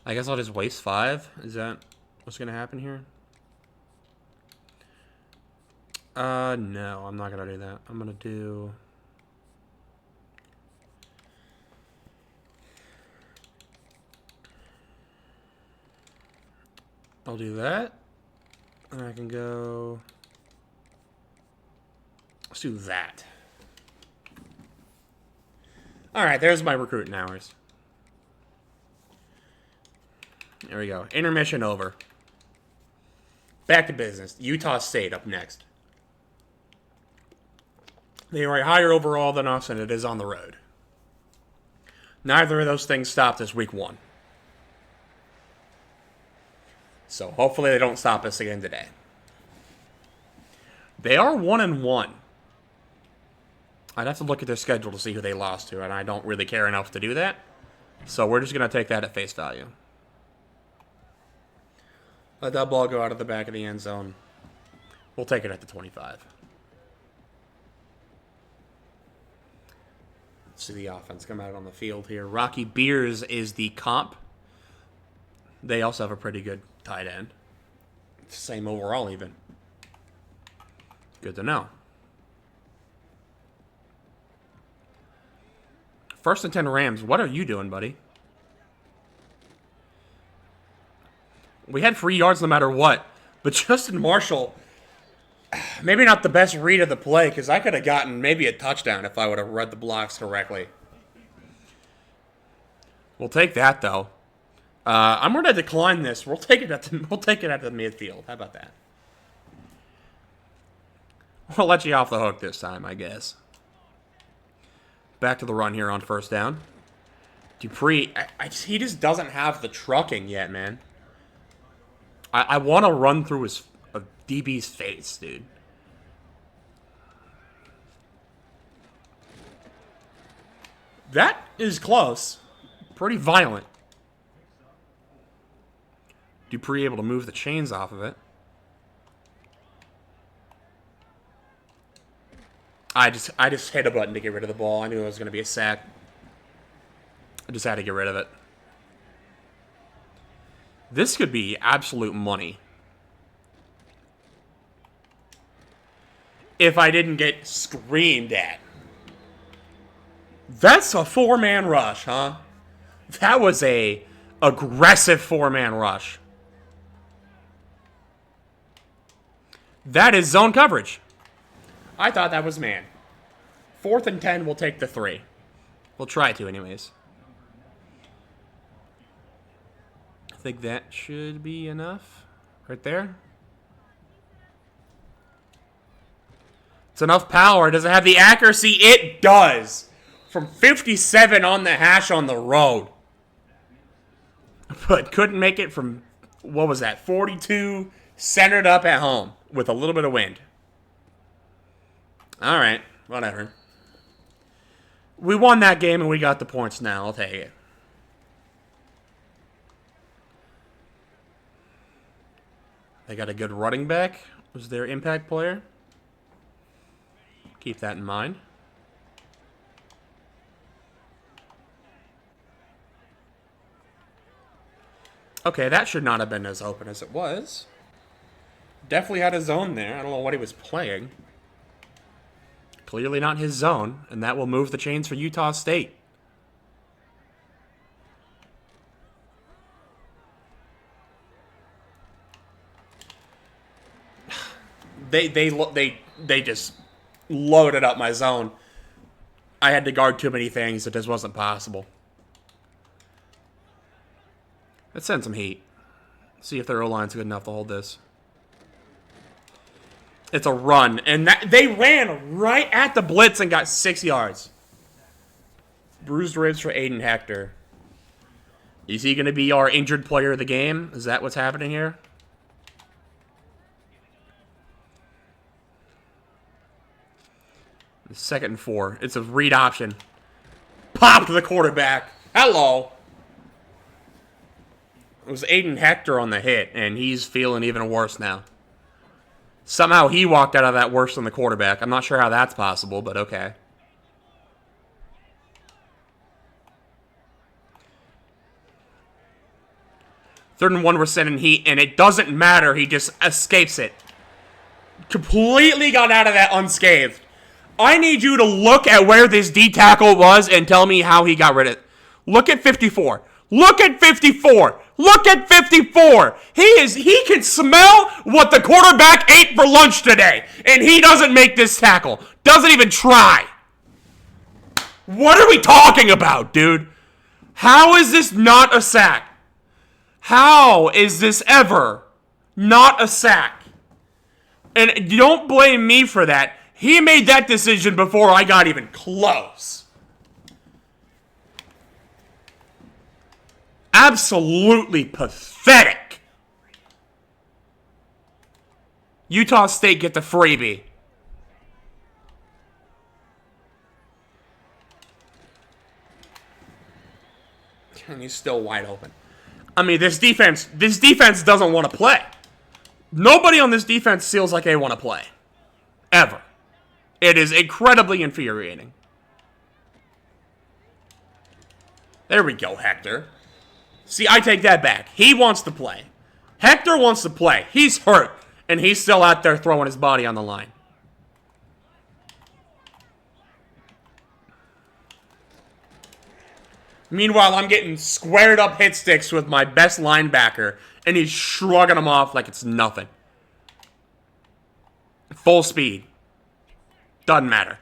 I guess I'll just waste 5. Is that what's going to happen here? No, I'm not going to do that. I'm going to do... I'll do that. And I can go... Let's do that. Alright, there's my recruiting hours. There we go. Intermission over. Back to business. Utah State up next. They are a higher overall than us, and it is on the road. Neither of those things stopped us week 1. So hopefully they don't stop us again today. They are 1-1. I'd have to look at their schedule to see who they lost to, and I don't really care enough to do that. So we're just going to take that at face value. Let that ball go out of the back of the end zone. We'll take it at the 25. Let's see the offense come out on the field here. Rocky Beers is the comp. They also have a pretty good tight end. Same overall even. Good to know. 1st and 10 Rams. What are you doing, buddy? We had free yards no matter what. But Justin Marshall, maybe not the best read of the play, because I could have gotten maybe a touchdown if I would have read the blocks correctly. We'll take that, though. I'm going to decline this. We'll take it at the midfield. How about that? We'll let you off the hook this time, I guess. Back to the run here on 1st down. Dupree, he just doesn't have the trucking yet, man. I want to run through his DB's face, dude. That is close. Pretty violent. Dupree able to move the chains off of it. I just hit a button to get rid of the ball. I knew it was going to be a sack. I just had to get rid of it. This could be absolute money. If I didn't get screamed at. That's a 4-man rush, huh? That was a aggressive 4-man rush. That is zone coverage. I thought that was man. 4th and 10, we'll take the 3. We'll try to anyways. I think that should be enough. Right there. It's enough power. Does it have the accuracy? It does. From 57 on the hash on the road. But couldn't make it from, what was that, 42, centered up at home with a little bit of wind. All right, whatever. We won that game and we got the points now. I'll take it. They got a good running back. Was their impact player. Keep that in mind. Okay, that should not have been as open as it was. Definitely had a zone there. I don't know what he was playing. Clearly not his zone, and that will move the chains for Utah State. They just loaded up my zone. I had to guard too many things. It just wasn't possible. Let's send some heat. See if their O-line's good enough to hold this. It's a run. And they ran right at the blitz and got 6 yards. Bruised ribs for Aiden Hector. Is he going to be our injured player of the game? Is that what's happening here? Second and 4. It's a read option. Pop to the quarterback. Hello. It was Aiden Hector on the hit, and he's feeling even worse now. Somehow he walked out of that worse than the quarterback. I'm not sure how that's possible, but okay. Third and 1, we're sending heat, and it doesn't matter. He just escapes it. Completely got out of that unscathed. I need you to look at where this D tackle was and tell me how he got rid of it. Look at 54. Look at 54. Look at 54. He can smell what the quarterback ate for lunch today. And he doesn't make this tackle. Doesn't even try. What are we talking about, dude? How is this not a sack? How is this ever not a sack? And don't blame me for that. He made that decision before I got even close. Absolutely pathetic. Utah State get the freebie. And he's still wide open. I mean, this defense doesn't want to play. Nobody on this defense feels like they want to play. Ever. It is incredibly infuriating. There we go, Hector. See, I take that back. He wants to play. Hector wants to play. He's hurt. And he's still out there throwing his body on the line. Meanwhile, I'm getting squared up hit sticks with my best linebacker. And he's shrugging them off like it's nothing. Full speed. Doesn't matter.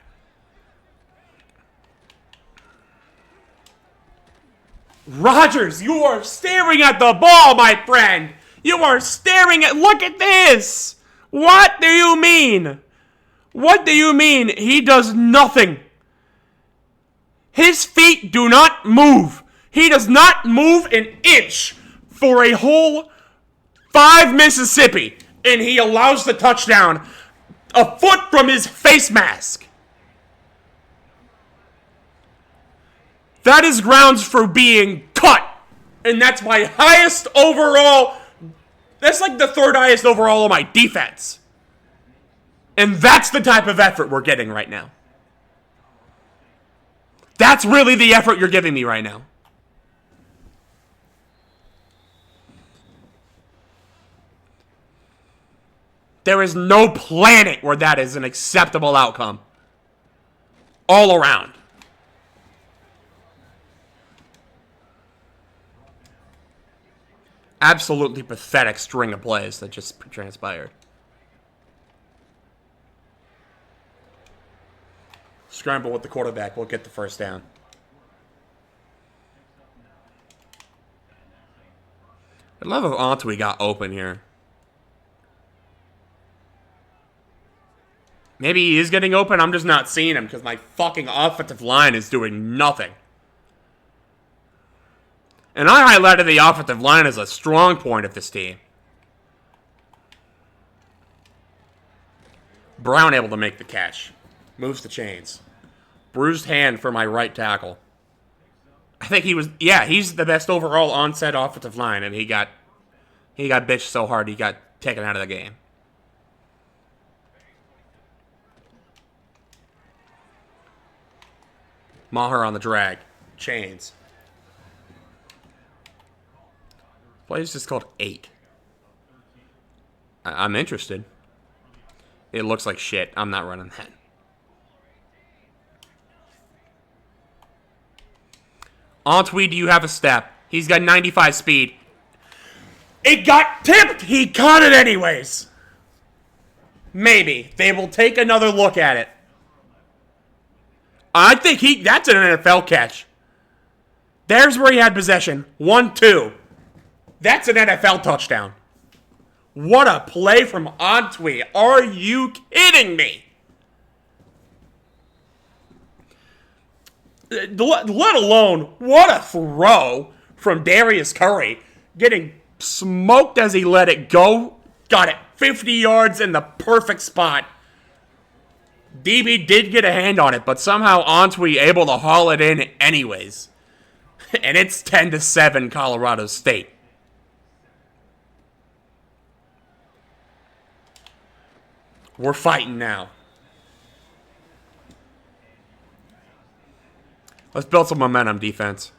Rogers, you are staring at the ball, my friend. You are staring at... Look at this. What do you mean? What do you mean he does nothing? His feet do not move. He does not move an inch for a whole 5 Mississippi. And he allows the touchdown a foot from his face mask. That is grounds for being cut. And that's my highest overall. That's like the 3rd highest overall on my defense. And that's the type of effort we're getting right now. That's really the effort you're giving me right now. There is no planet where that is an acceptable outcome. All around. Absolutely pathetic string of plays that just transpired. Scramble with the quarterback. We'll get the first down. I love if Antwi got open here. Maybe he is getting open. I'm just not seeing him because my fucking offensive line is doing nothing. And I highlighted the offensive line as a strong point of this team. Brown able to make the catch. Moves the chains. Bruised hand for my right tackle. I think he was... Yeah, he's the best overall onset offensive line. And he got bitched so hard he got taken out of the game. Maher on the drag. Chains. Play is just called 8. I'm interested. It looks like shit. I'm not running that. Antwi, do you have a step? He's got 95 speed. It got tipped! He caught it anyways. Maybe. They will take another look at it. I think that's an NFL catch. There's where he had possession. 1-2. That's an NFL touchdown. What a play from Antwi. Are you kidding me? Let alone, what a throw from Darius Curry. Getting smoked as he let it go. Got it 50 yards in the perfect spot. DB did get a hand on it, but somehow Antwi able to haul it in anyways. And it's 10-7 Colorado State. We're fighting now. Let's build some momentum, defense.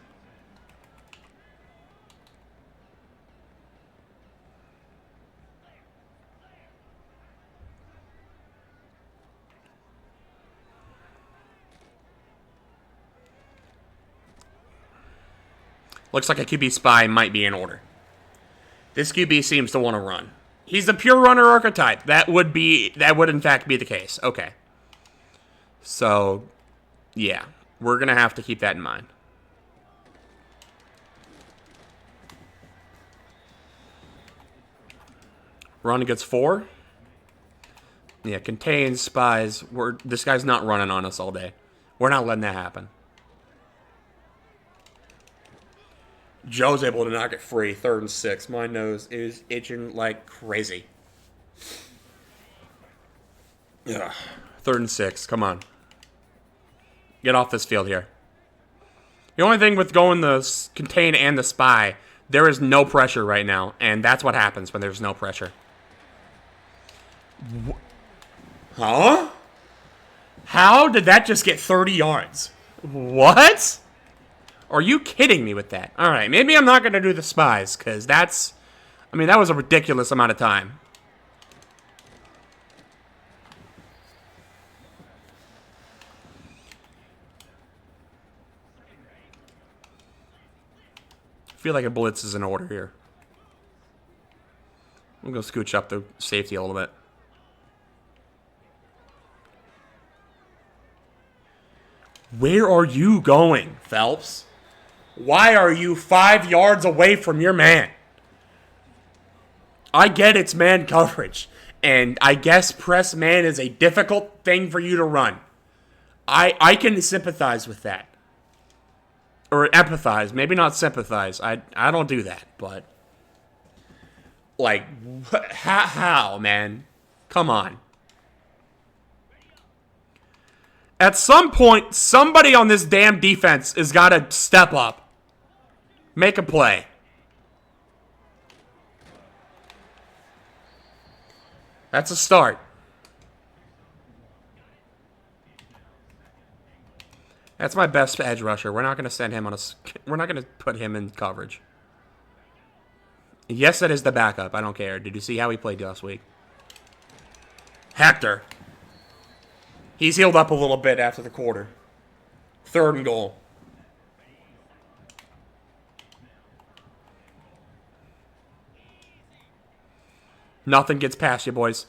Looks like a QB spy might be in order. This QB seems to want to run. He's the pure runner archetype. That would in fact be the case. Okay. So, yeah. We're going to have to keep that in mind. Run gets 4. Yeah, contain, spies. This guy's not running on us all day. We're not letting that happen. Joe's able to knock it free. 3rd and 6. My nose is itching like crazy. Ugh. 3rd and 6. Come on. Get off this field here. The only thing with going the contain and the spy, there is no pressure right now. And that's what happens when there's no pressure. Huh? How did that just get 30 yards? What? Are you kidding me with that? All right, maybe I'm not going to do the spies, because that's... I mean, that was a ridiculous amount of time. I feel like a blitz is in order here. I'm going to go scooch up the safety a little bit. Where are you going, Phelps? Why are you 5 yards away from your man? I get it's man coverage, and I guess press man is a difficult thing for you to run. I can sympathize with that. Or empathize, maybe not sympathize. I don't do that, but... Like, how, man? Come on. At some point, somebody on this damn defense has got to step up. Make a play. That's a start. That's my best edge rusher. We're not going to send him on a... We're not going to put him in coverage. Yes, that is the backup. I don't care. Did you see how he played last week? Hector. He's healed up a little bit after the quarter. 3rd and goal. Nothing gets past you, boys.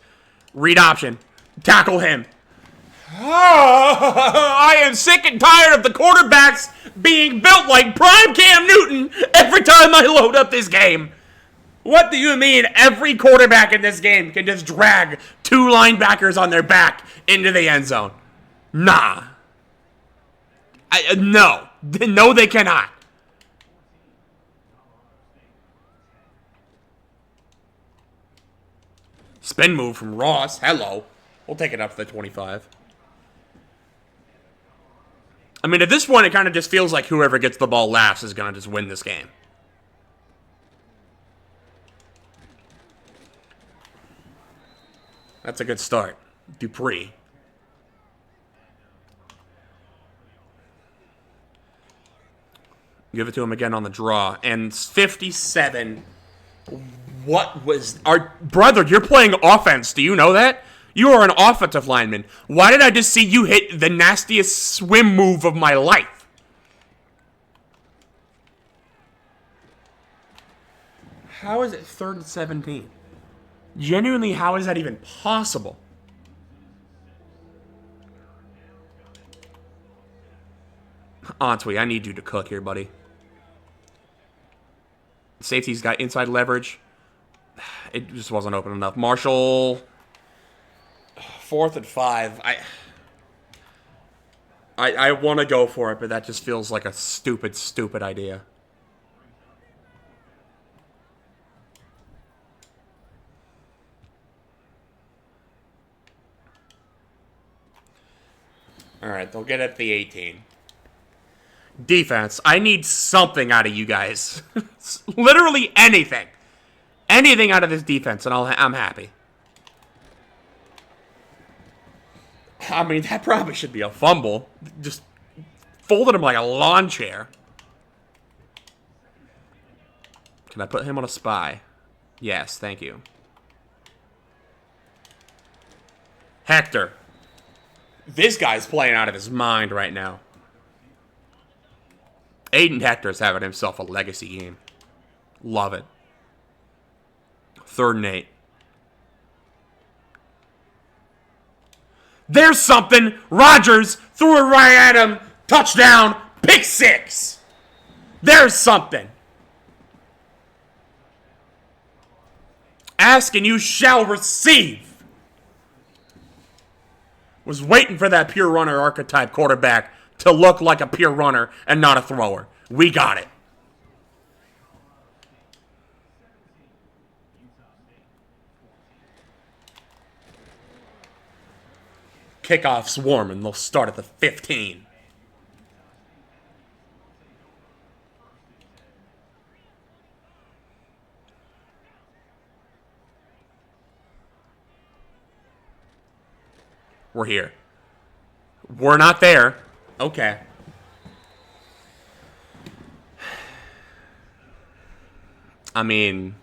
Read option. Tackle him. Oh, I am sick and tired of the quarterbacks being built like prime Cam Newton every time I load up this game. What do you mean every quarterback in this game can just drag 2 linebackers on their back into the end zone? Nah. No. No, they cannot. Spin move from Ross. Hello. We'll take it up to the 25. I mean, at this point, it kind of just feels like whoever gets the ball last is going to just win this game. That's a good start. Dupree. Give it to him again on the draw. And 57. What was... Brother, you're playing offense. Do you know that? You are an offensive lineman. Why did I just see you hit the nastiest swim move of my life? How is it 3rd and 17? Genuinely, how is that even possible? Antwi, I need you to cook here, buddy. Safety's got inside leverage. It just wasn't open enough. Marshall, 4th and 5. I want to go for it, but that just feels like a stupid, stupid idea. All right, they'll get at the 18. Defense, I need something out of you guys. Literally anything. Anything out of this defense, and I'm happy. I mean, that probably should be a fumble. Just folded him like a lawn chair. Can I put him on a spy? Yes, thank you. Hector. This guy's playing out of his mind right now. Aiden Hector's having himself a legacy game. Love it. 3rd and 8. There's something. Rodgers threw it right at him. Touchdown. Pick 6. There's something. Ask and you shall receive. Was waiting for that pure runner archetype quarterback to look like a pure runner and not a thrower. We got it. Kickoff's warm and they'll start at the 15. We're here. We're not there. Okay. I mean,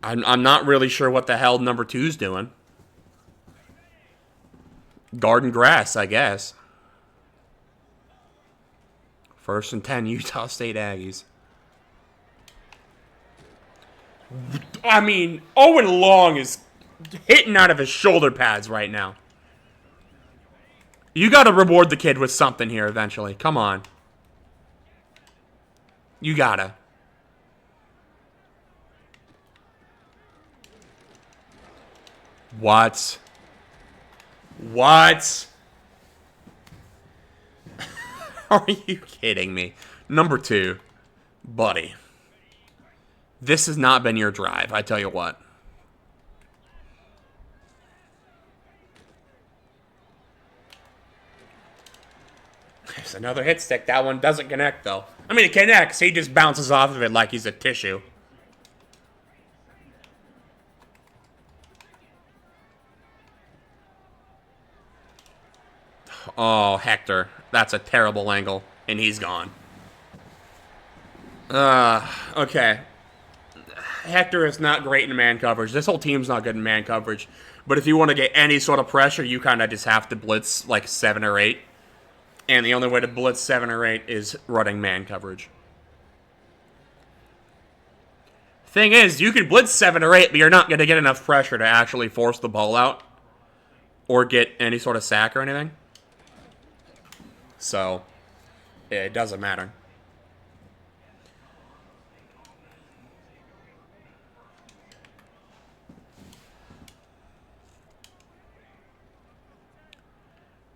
I'm not really sure what the hell number 2's doing. Garden grass, I guess. 1st and 10, Utah State Aggies. I mean, Owen Long is hitting out of his shoulder pads right now. You got to reward the kid with something here eventually. Come on. You gotta. What? What? Are you kidding me? Number 2. Buddy. This has not been your drive, I tell you what. There's another hit stick. That one doesn't connect, though. I mean, it connects. He just bounces off of it like he's a tissue. Oh, Hector. That's a terrible angle. And he's gone. Okay. Hector is not great in man coverage. This whole team's not good in man coverage. But if you want to get any sort of pressure, you kind of just have to blitz like 7 or 8. And the only way to blitz 7 or 8 is running man coverage. Thing is, you can blitz 7 or 8, but you're not going to get enough pressure to actually force the ball out. Or get any sort of sack or anything. So, it doesn't matter.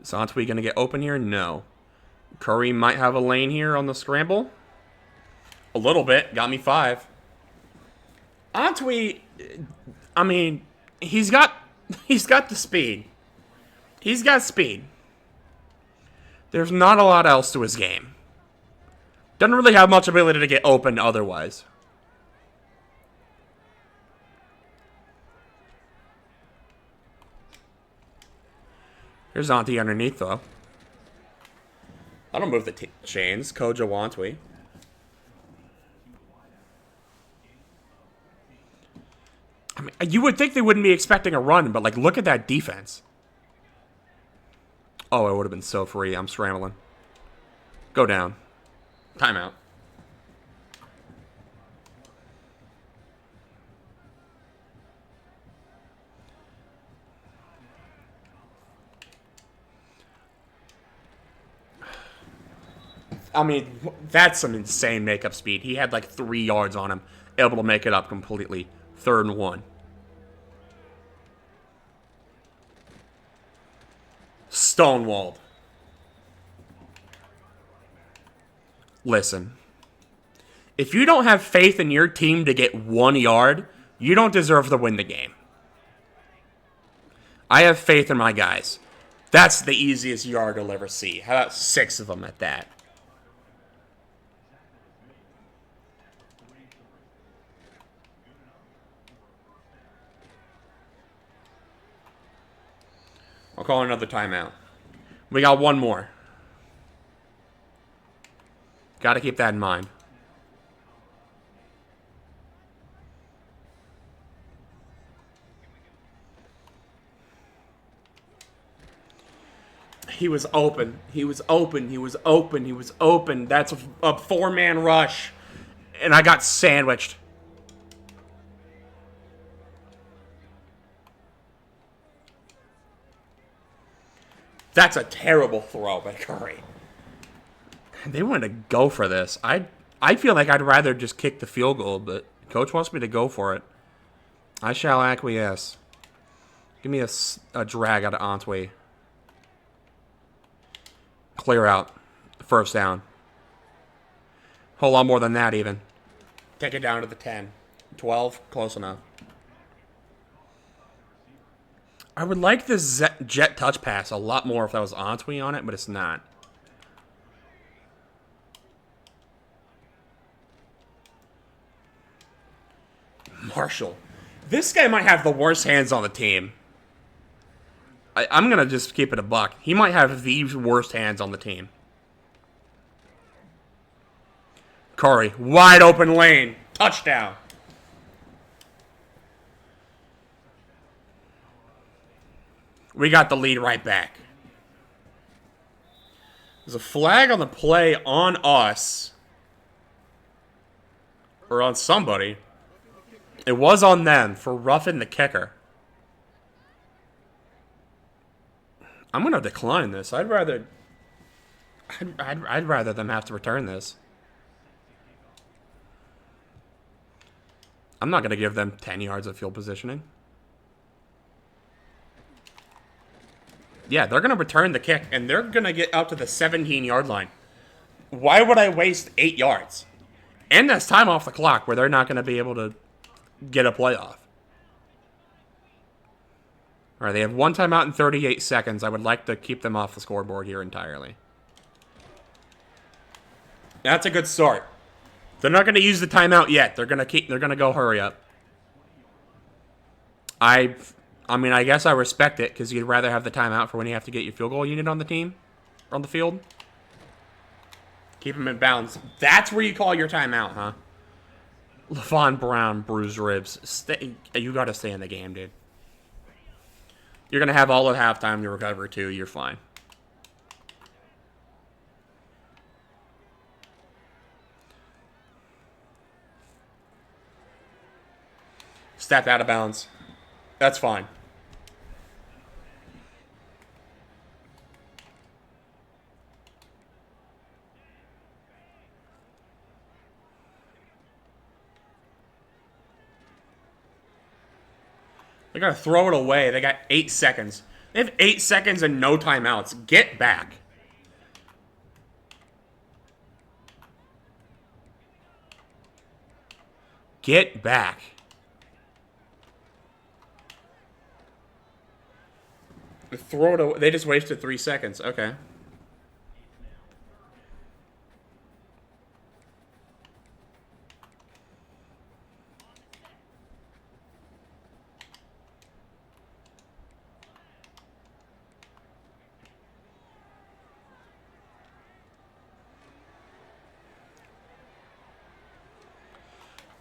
Is Antwi going to get open here? No. Curry might have a lane here on the scramble. A little bit. Got me 5. Antwi, I mean, he's got the speed. He's got speed. There's not a lot else to his game. Doesn't really have much ability to get open otherwise. Here's Auntie underneath, though. I don't move the chains. Kojo Antwi. I mean, you would think they wouldn't be expecting a run, but, like, look at that defense. Oh, it would have been so free. I'm scrambling. Go down. Timeout. I mean, that's some insane makeup speed. He had like 3 yards on him, able to make it up completely. 3rd and 1. Stonewalled. Listen. If you don't have faith in your team to get 1 yard, you don't deserve to win the game. I have faith in my guys. That's the easiest yard you'll ever see. How about 6 of them at that? I'll call another timeout. We got 1 more. Got to keep that in mind. He was open. He was open. He was open. He was open. That's a 4-man rush. And I got sandwiched. That's a terrible throw by Curry. They wanted to go for this. I feel like I'd rather just kick the field goal, but Coach wants me to go for it. I shall acquiesce. Give me a drag out of Antwi. Clear out. First down. Whole lot more than that, even. Take it down to the 10. 12. Close enough. I would like this jet touch pass a lot more if that was Antwi on it, but it's not. Marshall. This guy might have the worst hands on the team. I'm going to just keep it a buck. He might have the worst hands on the team. Curry. Wide open lane. Touchdown. We got the lead right back. There's a flag on the play on us. Or on somebody. It was on them for roughing the kicker. I'm going to decline this. I'd rather them have to return this. I'm not going to give them 10 yards of field positioning. Yeah, they're going to return the kick, and they're going to get out to the 17-yard line. Why would I waste 8 yards? And that's time off the clock where they're not going to be able to get a playoff. All right, they have one timeout in 38 seconds. I would like to keep them off the scoreboard here entirely. That's a good start. They're not going to use the timeout yet. They're going to go hurry up. I mean, I guess I respect it because you'd rather have the timeout for when you have to get your field goal unit on the team, on the field. Keep them in bounds. That's where you call your timeout, huh? LaVon Brown, bruised ribs. You got to stay in the game, dude. You're going to have all of halftime to recover, too. You're fine. Stepped out of bounds. That's fine. They're going to throw it away. They got 8 seconds. They have 8 seconds and no timeouts. Get back. Get back. Throw it away. They just wasted 3 seconds. Okay.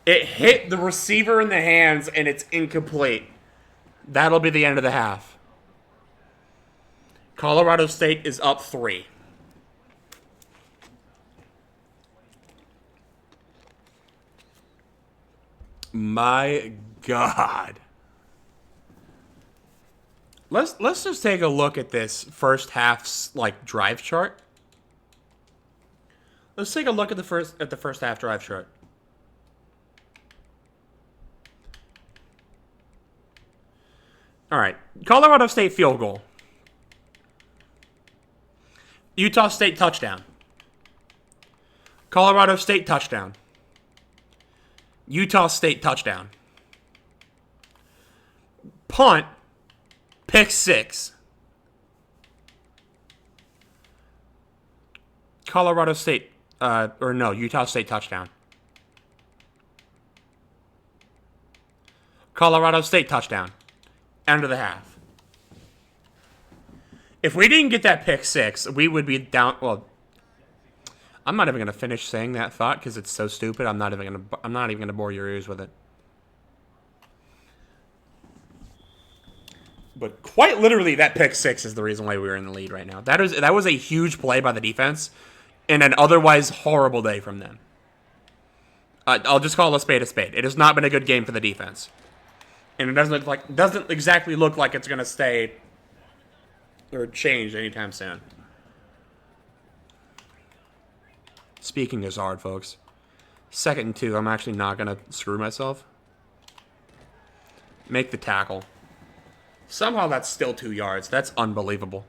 It hit the receiver in the hands, and it's incomplete. That'll be the end of the half. Colorado State is up 3. My God. Let's just take a look at this first half's drive chart. Let's take a look at the first half drive chart. All right, Colorado State field goal. Utah State touchdown. Colorado State touchdown. Utah State touchdown. Punt, pick 6. Colorado State, Utah State touchdown. Colorado State touchdown. End of the half. If we didn't get that pick 6, we would be down. Well, I'm not even going to finish saying that thought because it's so stupid. I'm not even going to bore your ears with it. But quite literally, that pick 6 is the reason why we were in the lead right now. That was a huge play by the defense, and an otherwise horrible day from them. I'll just call a spade a spade. It has not been a good game for the defense. And it doesn't exactly look like it's going to stay or change anytime soon. Speaking is hard, folks. 2nd and 2. I'm actually not going to screw myself. Make the tackle. Somehow that's still 2 yards. That's unbelievable.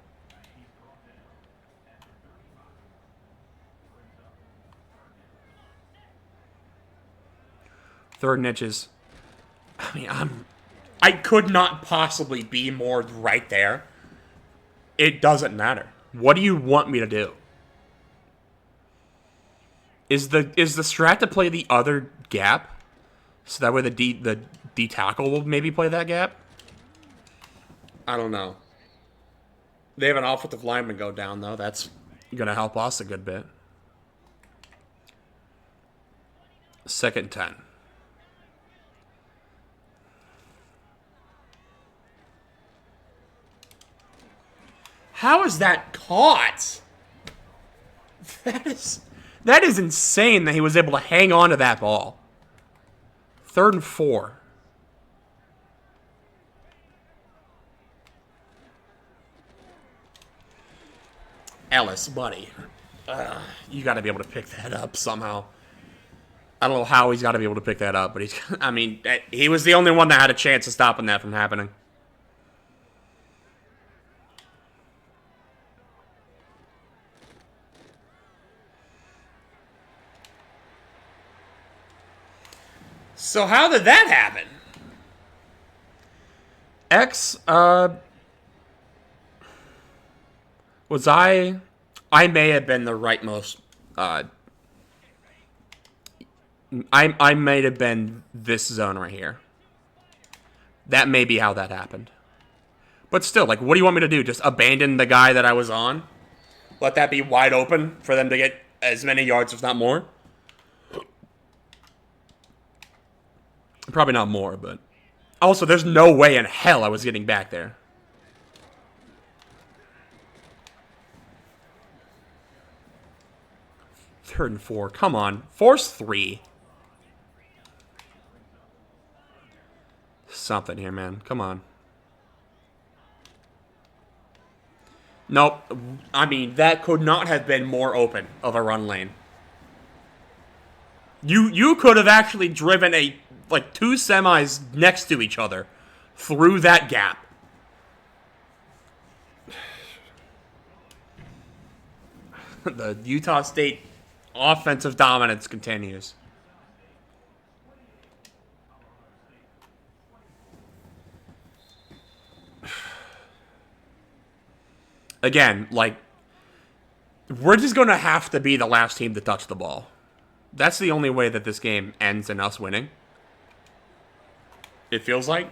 Third and inches. I mean, I could not possibly be more right there. It doesn't matter. What do you want me to do? Is the strat to play the other gap? So that way the D tackle will maybe play that gap? I don't know. They have an offensive lineman go down, though. That's going to help us a good bit. 2nd and 10. How is that caught? That is insane that he was able to hang on to that ball. 3rd and 4. Ellis, buddy. You got to be able to pick that up somehow. I don't know how he's got to be able to pick that up, but I mean, he was the only one that had a chance of stopping that from happening. So how did that happen? X, was I may have been the rightmost, I may have been this zone right here. That may be how that happened. But still, like, what do you want me to do? Just abandon the guy that I was on? Let that be wide open for them to get as many yards, if not more? Probably not more, but... Also, there's no way in hell I was getting back there. Third and 4. Come on. Force 3. Something here, man. Come on. Nope. I mean, that could not have been more open of a run lane. You could have actually driven like 2 semis next to each other through that gap. The Utah State offensive dominance continues. Again, like, we're just going to have to be the last team to touch the ball. That's the only way that this game ends in us winning. It feels like.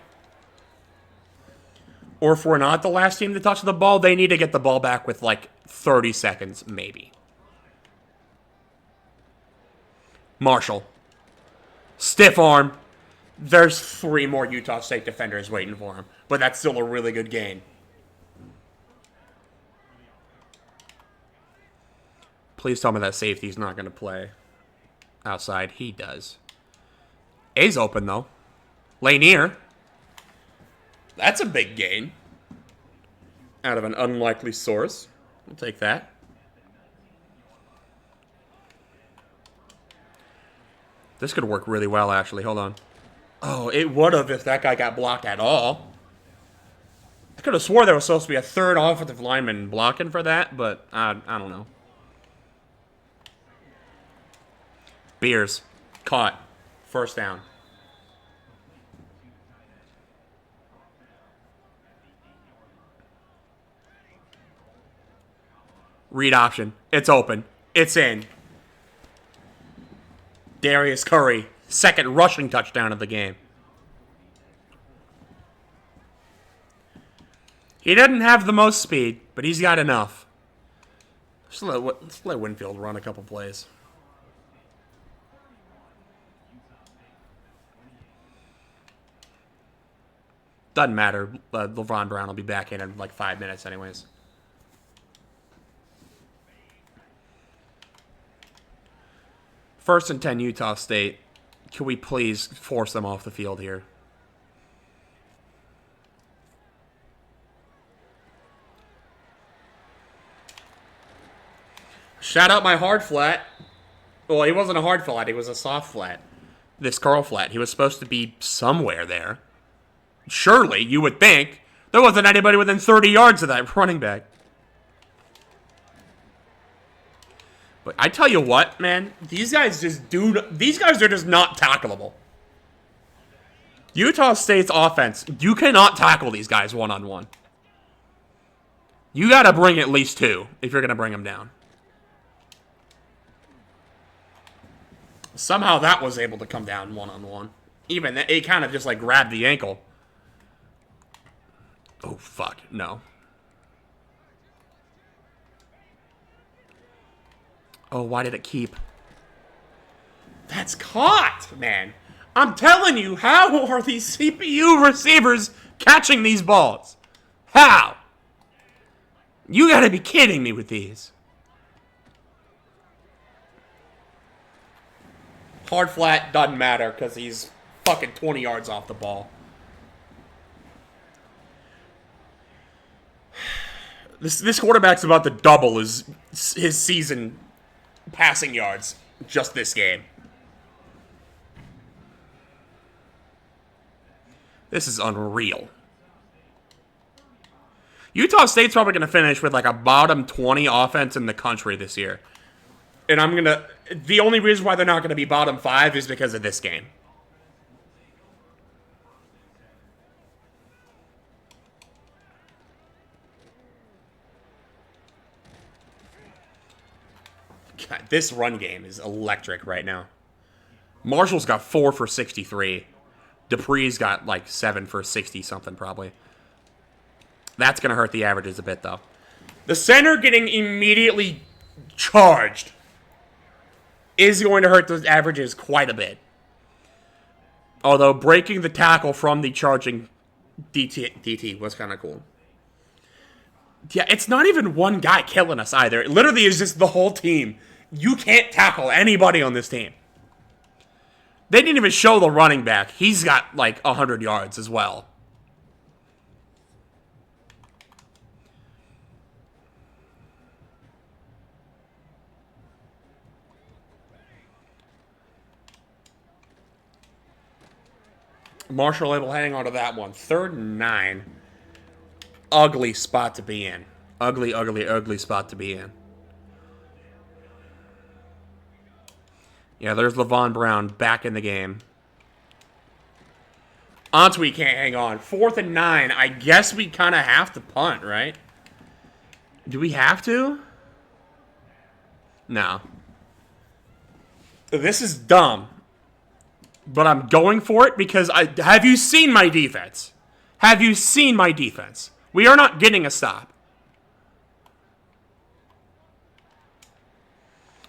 Or if we're not the last team to touch the ball, they need to get the ball back with like 30 seconds, maybe. Marshall. Stiff arm. There's 3 more Utah State defenders waiting for him. But that's still a really good gain. Please tell me that safety's not going to play outside. He does. A's open, though. Lanier. That's a big gain. Out of an unlikely source. We'll take that. This could work really well, actually. Hold on. Oh, it would have if that guy got blocked at all. I could have swore there was supposed to be a 3rd offensive lineman blocking for that, but I don't know. Beers. Caught. 1st down. Read option. It's open. It's in. Darius Curry. 2nd rushing touchdown of the game. He doesn't have the most speed, but he's got enough. Let's let Winfield run a couple plays. Doesn't matter. LeVron Brown will be back in like 5 minutes anyways. First and 10 Utah State. Can we please force them off the field here? Shout out my hard flat. Well, he wasn't a hard flat. He was a soft flat. This curl flat. He was supposed to be somewhere there. Surely, you would think. There wasn't anybody within 30 yards of that running back. But I tell you what, man. These guys these guys are just not tackleable. Utah State's offense, you cannot tackle these guys one-on-one. You got to bring at least two if you're going to bring them down. Somehow that was able to come down one-on-one. Even that, it kind of just like grabbed the ankle. Oh, fuck. No. Oh, why did it keep? That's caught, man. I'm telling you, how are these CPU receivers catching these balls? How? You gotta be kidding me with these. Hard flat doesn't matter because he's fucking 20 yards off the ball. This quarterback's about to double his season passing yards just this game. This is unreal. Utah State's probably going to finish with like a bottom 20 offense in the country this year. And the only reason why they're not going to be bottom 5 is because of this game. God, this run game is electric right now. Marshall's got 4 for 63. Dupree's got like 7 for 60-something probably. That's going to hurt the averages a bit, though. The center getting immediately charged is going to hurt those averages quite a bit. Although breaking the tackle from the charging DT was kind of cool. Yeah, it's not even one guy killing us either. It literally is just the whole team. You can't tackle anybody on this team. They didn't even show the running back. He's got like 100 yards as well. Marshall able to hang on to that one. 3rd and 9. Ugly spot to be in. Ugly, ugly, ugly spot to be in. Yeah, there's LaVon Brown back in the game. Antwi can't hang on. 4th and 9. I guess we kind of have to punt, right? Do we have to? No. This is dumb. But I'm going for it because have you seen my defense? Have you seen my defense? We are not getting a stop.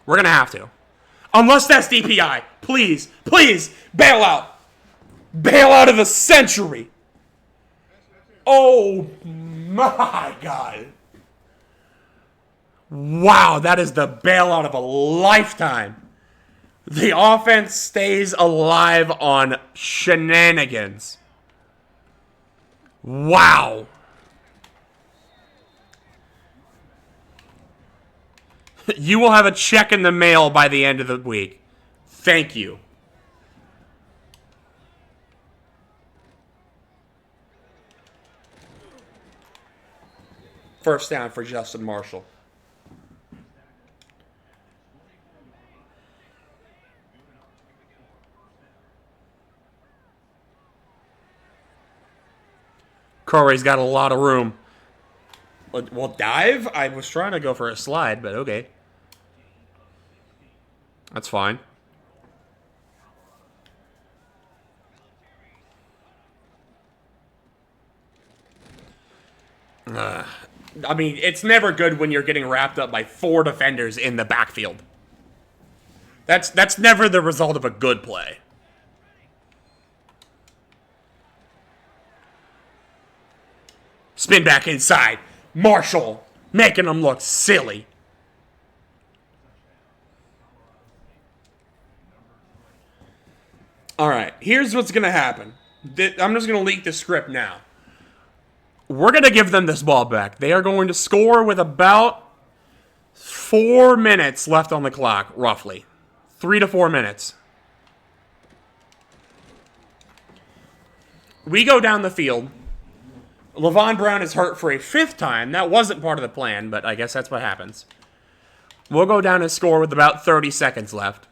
We're going to have to. Unless that's DPI. Please, please, bail out. Bail out of the century. Oh my God. Wow, that is the bailout of a lifetime. The offense stays alive on shenanigans. Wow. You will have a check in the mail by the end of the week. Thank you. First down for Justin Marshall. Corey's got a lot of room. Well, dive? I was trying to go for a slide, but okay. That's fine. I mean, it's never good when you're getting wrapped up by 4 defenders in the backfield. That's never the result of a good play. Spin back inside. Marshall making them look silly. All right, here's what's going to happen. I'm just going to leak the script now. We're going to give them this ball back. They are going to score with about 4 minutes left on the clock, roughly. 3 to 4 minutes. We go down the field. Levon Brown is hurt for a 5th time. That wasn't part of the plan, but I guess that's what happens. We'll go down and score with about 30 seconds left.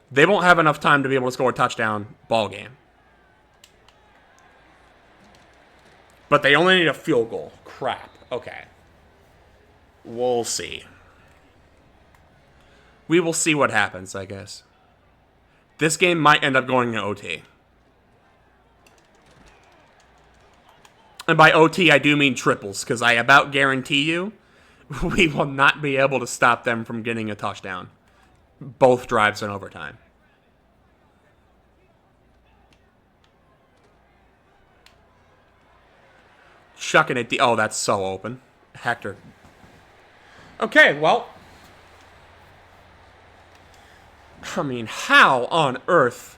They won't have enough time to be able to score a touchdown ball game. But they only need a field goal. Crap. Okay. We'll see. We will see what happens, I guess. This game might end up going to OT. And by OT, I do mean triples, because I about guarantee you we will not be able to stop them from getting a touchdown. Both drives in overtime. Chucking it. Oh, that's so open. Hector. Okay, well. I mean, how on earth?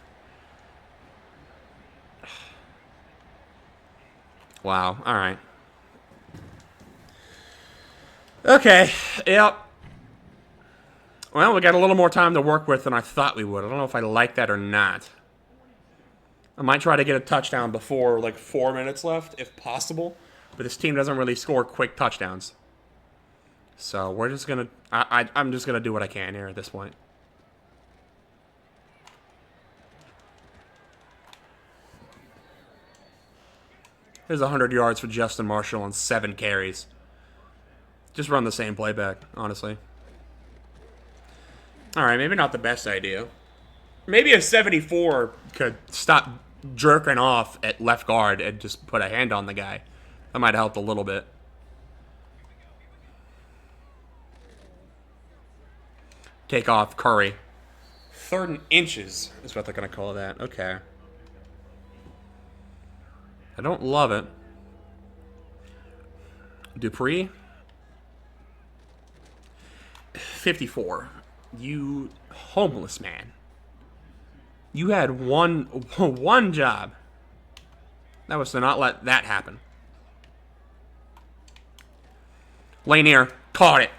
Wow, alright. Okay, yep. Well, we got a little more time to work with than I thought we would. I don't know if I like that or not. I might try to get a touchdown before, like, 4 minutes left, if possible. But this team doesn't really score quick touchdowns. So, we're just gonna... I'm just gonna do what I can here at this point. There's 100 yards for Justin Marshall on 7 carries. Just run the same playback, honestly. Alright, maybe not the best idea. Maybe a 74 could stop jerking off at left guard and just put a hand on the guy. That might have helped a little bit. Take off Curry. 3rd and inches is what they're going to call that. Okay. I don't love it. Dupree. 54. You homeless man. You had one job. That was to not let that happen. Lanier caught it.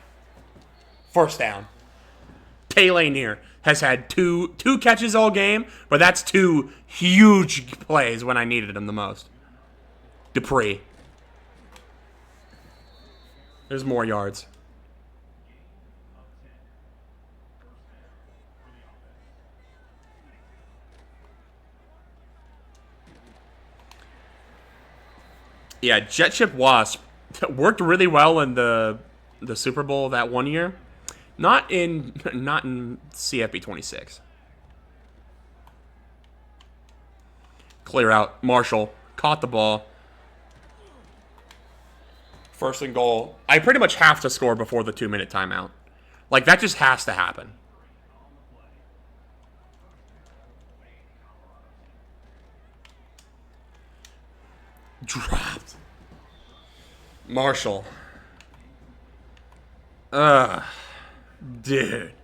1st down. Tay Lanier has had two catches all game, but that's 2 huge plays when I needed him the most. Dupree. There's more yards. Yeah, Jet Ship Wasp worked really well in the Super Bowl that one year. Not in CFB26. Clear out. Marshall caught the ball. 1st and goal. I pretty much have to score before the 2-minute timeout. Like, that just has to happen. Dropped. Marshall. Dude.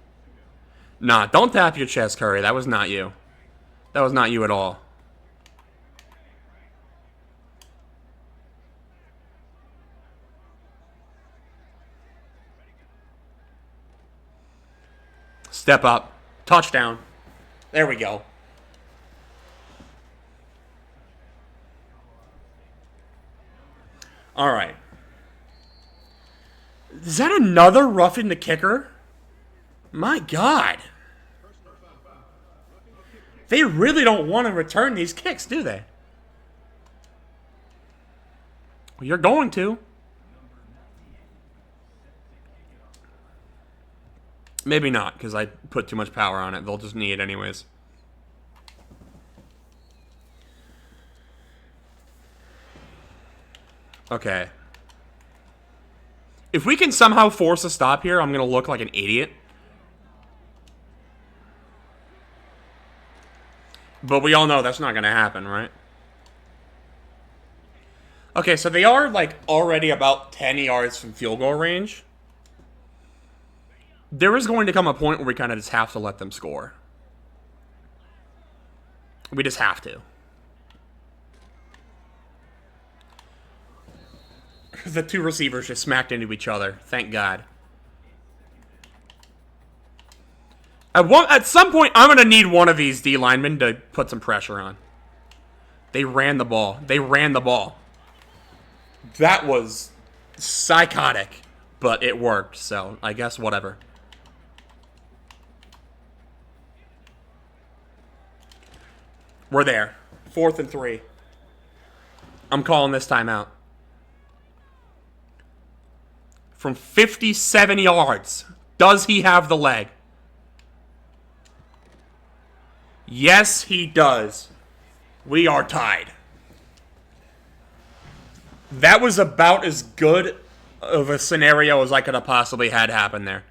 Nah, don't tap your chest, Curry. That was not you. That was not you at all. Step up. Touchdown. There we go. All right. Is that another roughing the kicker? My God. They really don't want to return these kicks, do they? Well, you're going to. Maybe not, because I put too much power on it. They'll just knee it anyways. Okay. If we can somehow force a stop here, I'm going to look like an idiot. But we all know that's not going to happen, right? Okay, so they are, like, already about 10 yards from field goal range. There is going to come a point where we kind of just have to let them score. We just have to. The 2 receivers just smacked into each other. Thank God. At some point, I'm going to need one of these D linemen to put some pressure on. They ran the ball. That was psychotic, but it worked, so I guess whatever. We're there. 4th and 3. I'm calling this timeout. From 57 yards, does he have the leg? Yes, he does. We are tied. That was about as good of a scenario as I could have possibly had happen there.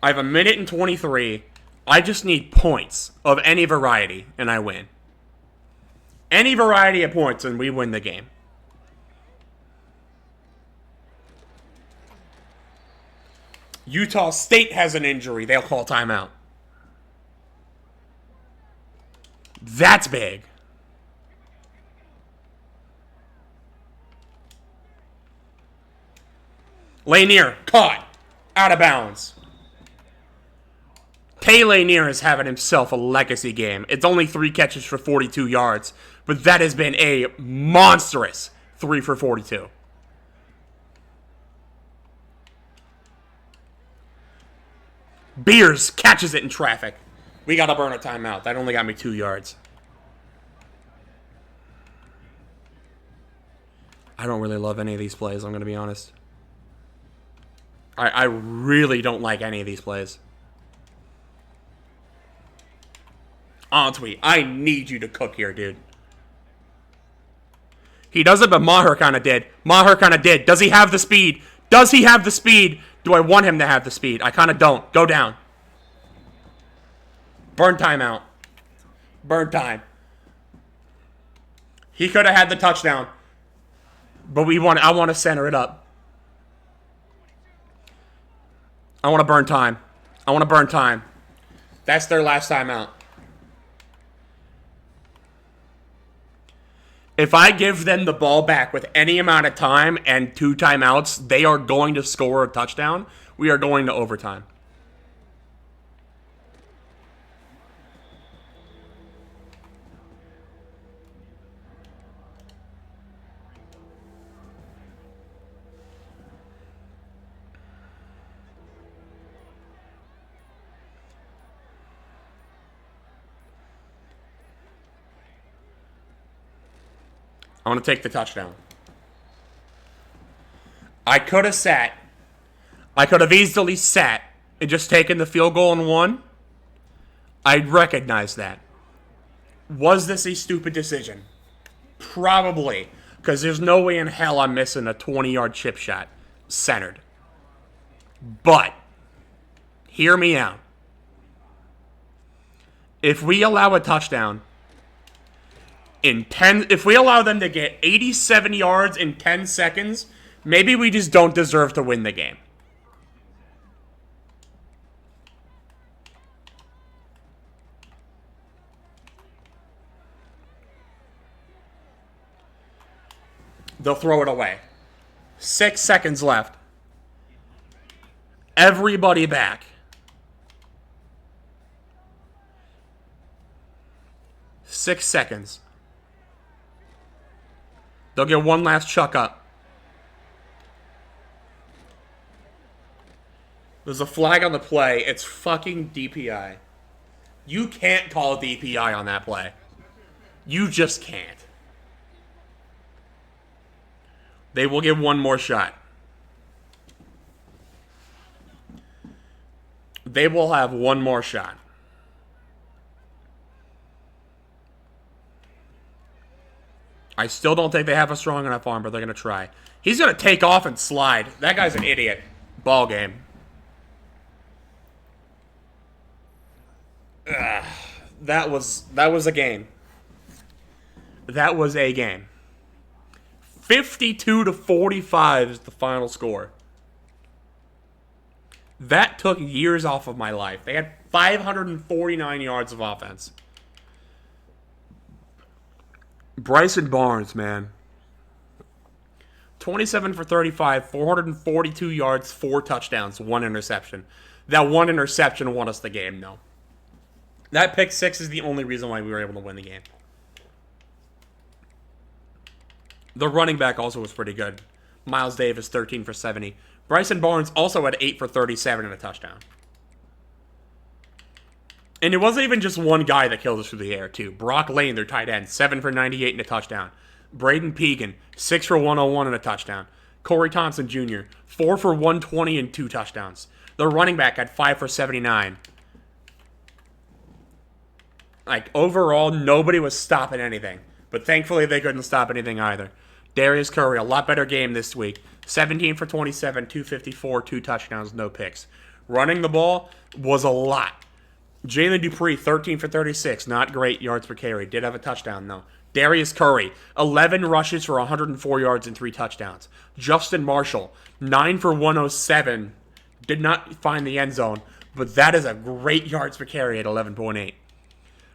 I have 1:23. I just need points of any variety, and I win. Any variety of points, and we win the game. Utah State has an injury. They'll call timeout. That's big. Lanier, caught. Out of bounds. Tay Lanier is having himself a legacy game. It's only 3 catches for 42 yards, but that has been a monstrous 3 for 42. Beers catches it in traffic. We got to burn a timeout. That only got me 2 yards. I don't really love any of these plays, I'm going to be honest. I really don't like any of these plays. On tweet. I need you to cook here, dude. He doesn't, but Maher kind of did. Does he have the speed? Do I want him to have the speed? I kind of don't. Go down. Burn timeout. Burn time. He could have had the touchdown. But I want to center it up. I want to burn time. That's their last timeout. If I give them the ball back with any amount of time and 2 timeouts, they are going to score a touchdown. We are going to overtime. I want to take the touchdown. I could have easily sat and just taken the field goal and won. I recognize that. Was this a stupid decision? Probably. Because there's no way in hell I'm missing a 20-yard chip shot. Centered. But, hear me out. If we allow a touchdown... if we allow them to get 87 yards in 10 seconds, maybe we just don't deserve to win the game. They'll throw it away. 6 seconds left. Everybody back. 6 seconds. They'll get one last chuck up. There's a flag on the play. It's fucking DPI. You can't call DPI on that play. You just can't. They will get one more shot. They will have one more shot. I still don't think they have a strong enough arm, but they're going to try. He's going to take off and slide. That guy's an idiot. Ball game. That was a game. That was a game. 52-45 is the final score. That took years off of my life. They had 549 yards of offense. Bryson Barnes, man. 27 for 35, 442 yards, 4 touchdowns, 1 interception. That 1 interception won us the game, though. That pick 6 is the only reason why we were able to win the game. The running back also was pretty good. Miles Davis, 13 for 70. Bryson Barnes also had 8 for 37 and a touchdown. And it wasn't even just one guy that killed us through the air, too. Brock Lane, their tight end, 7 for 98 and a touchdown. Braden Pegan, 6 for 101 and a touchdown. Corey Thompson Jr., 4 for 120 and 2 touchdowns. The running back had 5 for 79. Like, overall, nobody was stopping anything. But thankfully, they couldn't stop anything either. Darius Curry, a lot better game this week. 17 for 27, 254, 2 touchdowns, no picks. Running the ball was a lot. Jalen Dupree, 13 for 36, not great yards per carry. Did have a touchdown, though. Darius Curry, 11 rushes for 104 yards and 3 touchdowns. Justin Marshall, 9 for 107, did not find the end zone, but that is a great yards per carry at 11.8.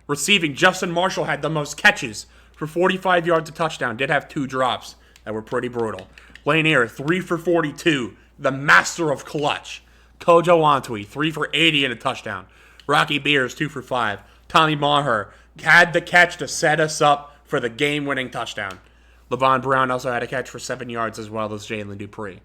Receiving, Justin Marshall had the most catches for 45 yards a touchdown. Did have 2 drops that were pretty brutal. Lanier, 3 for 42, the master of clutch. Kojo Antwi, 3 for 80 and a touchdown. Rocky Beers, 2 for 5. Tommy Maher had the catch to set us up for the game-winning touchdown. Levon Brown also had a catch for 7 yards as well as Jalen Dupree.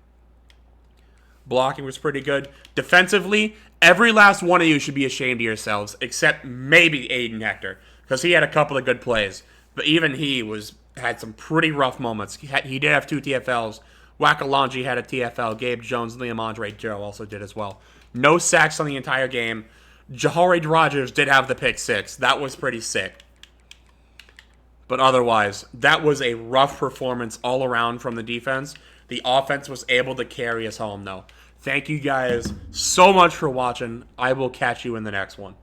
Blocking was pretty good. Defensively, every last one of you should be ashamed of yourselves, except maybe Aiden Hector, because he had a couple of good plays. But even he had some pretty rough moments. He did have 2 TFLs. Wakalanji had a TFL. Gabe Jones and Liam Andre Joe also did as well. No sacks on the entire game. Jahari Rogers did have the pick 6. That was pretty sick. But otherwise, that was a rough performance all around from the defense. The offense was able to carry us home, though. Thank you guys so much for watching. I will catch you in the next one.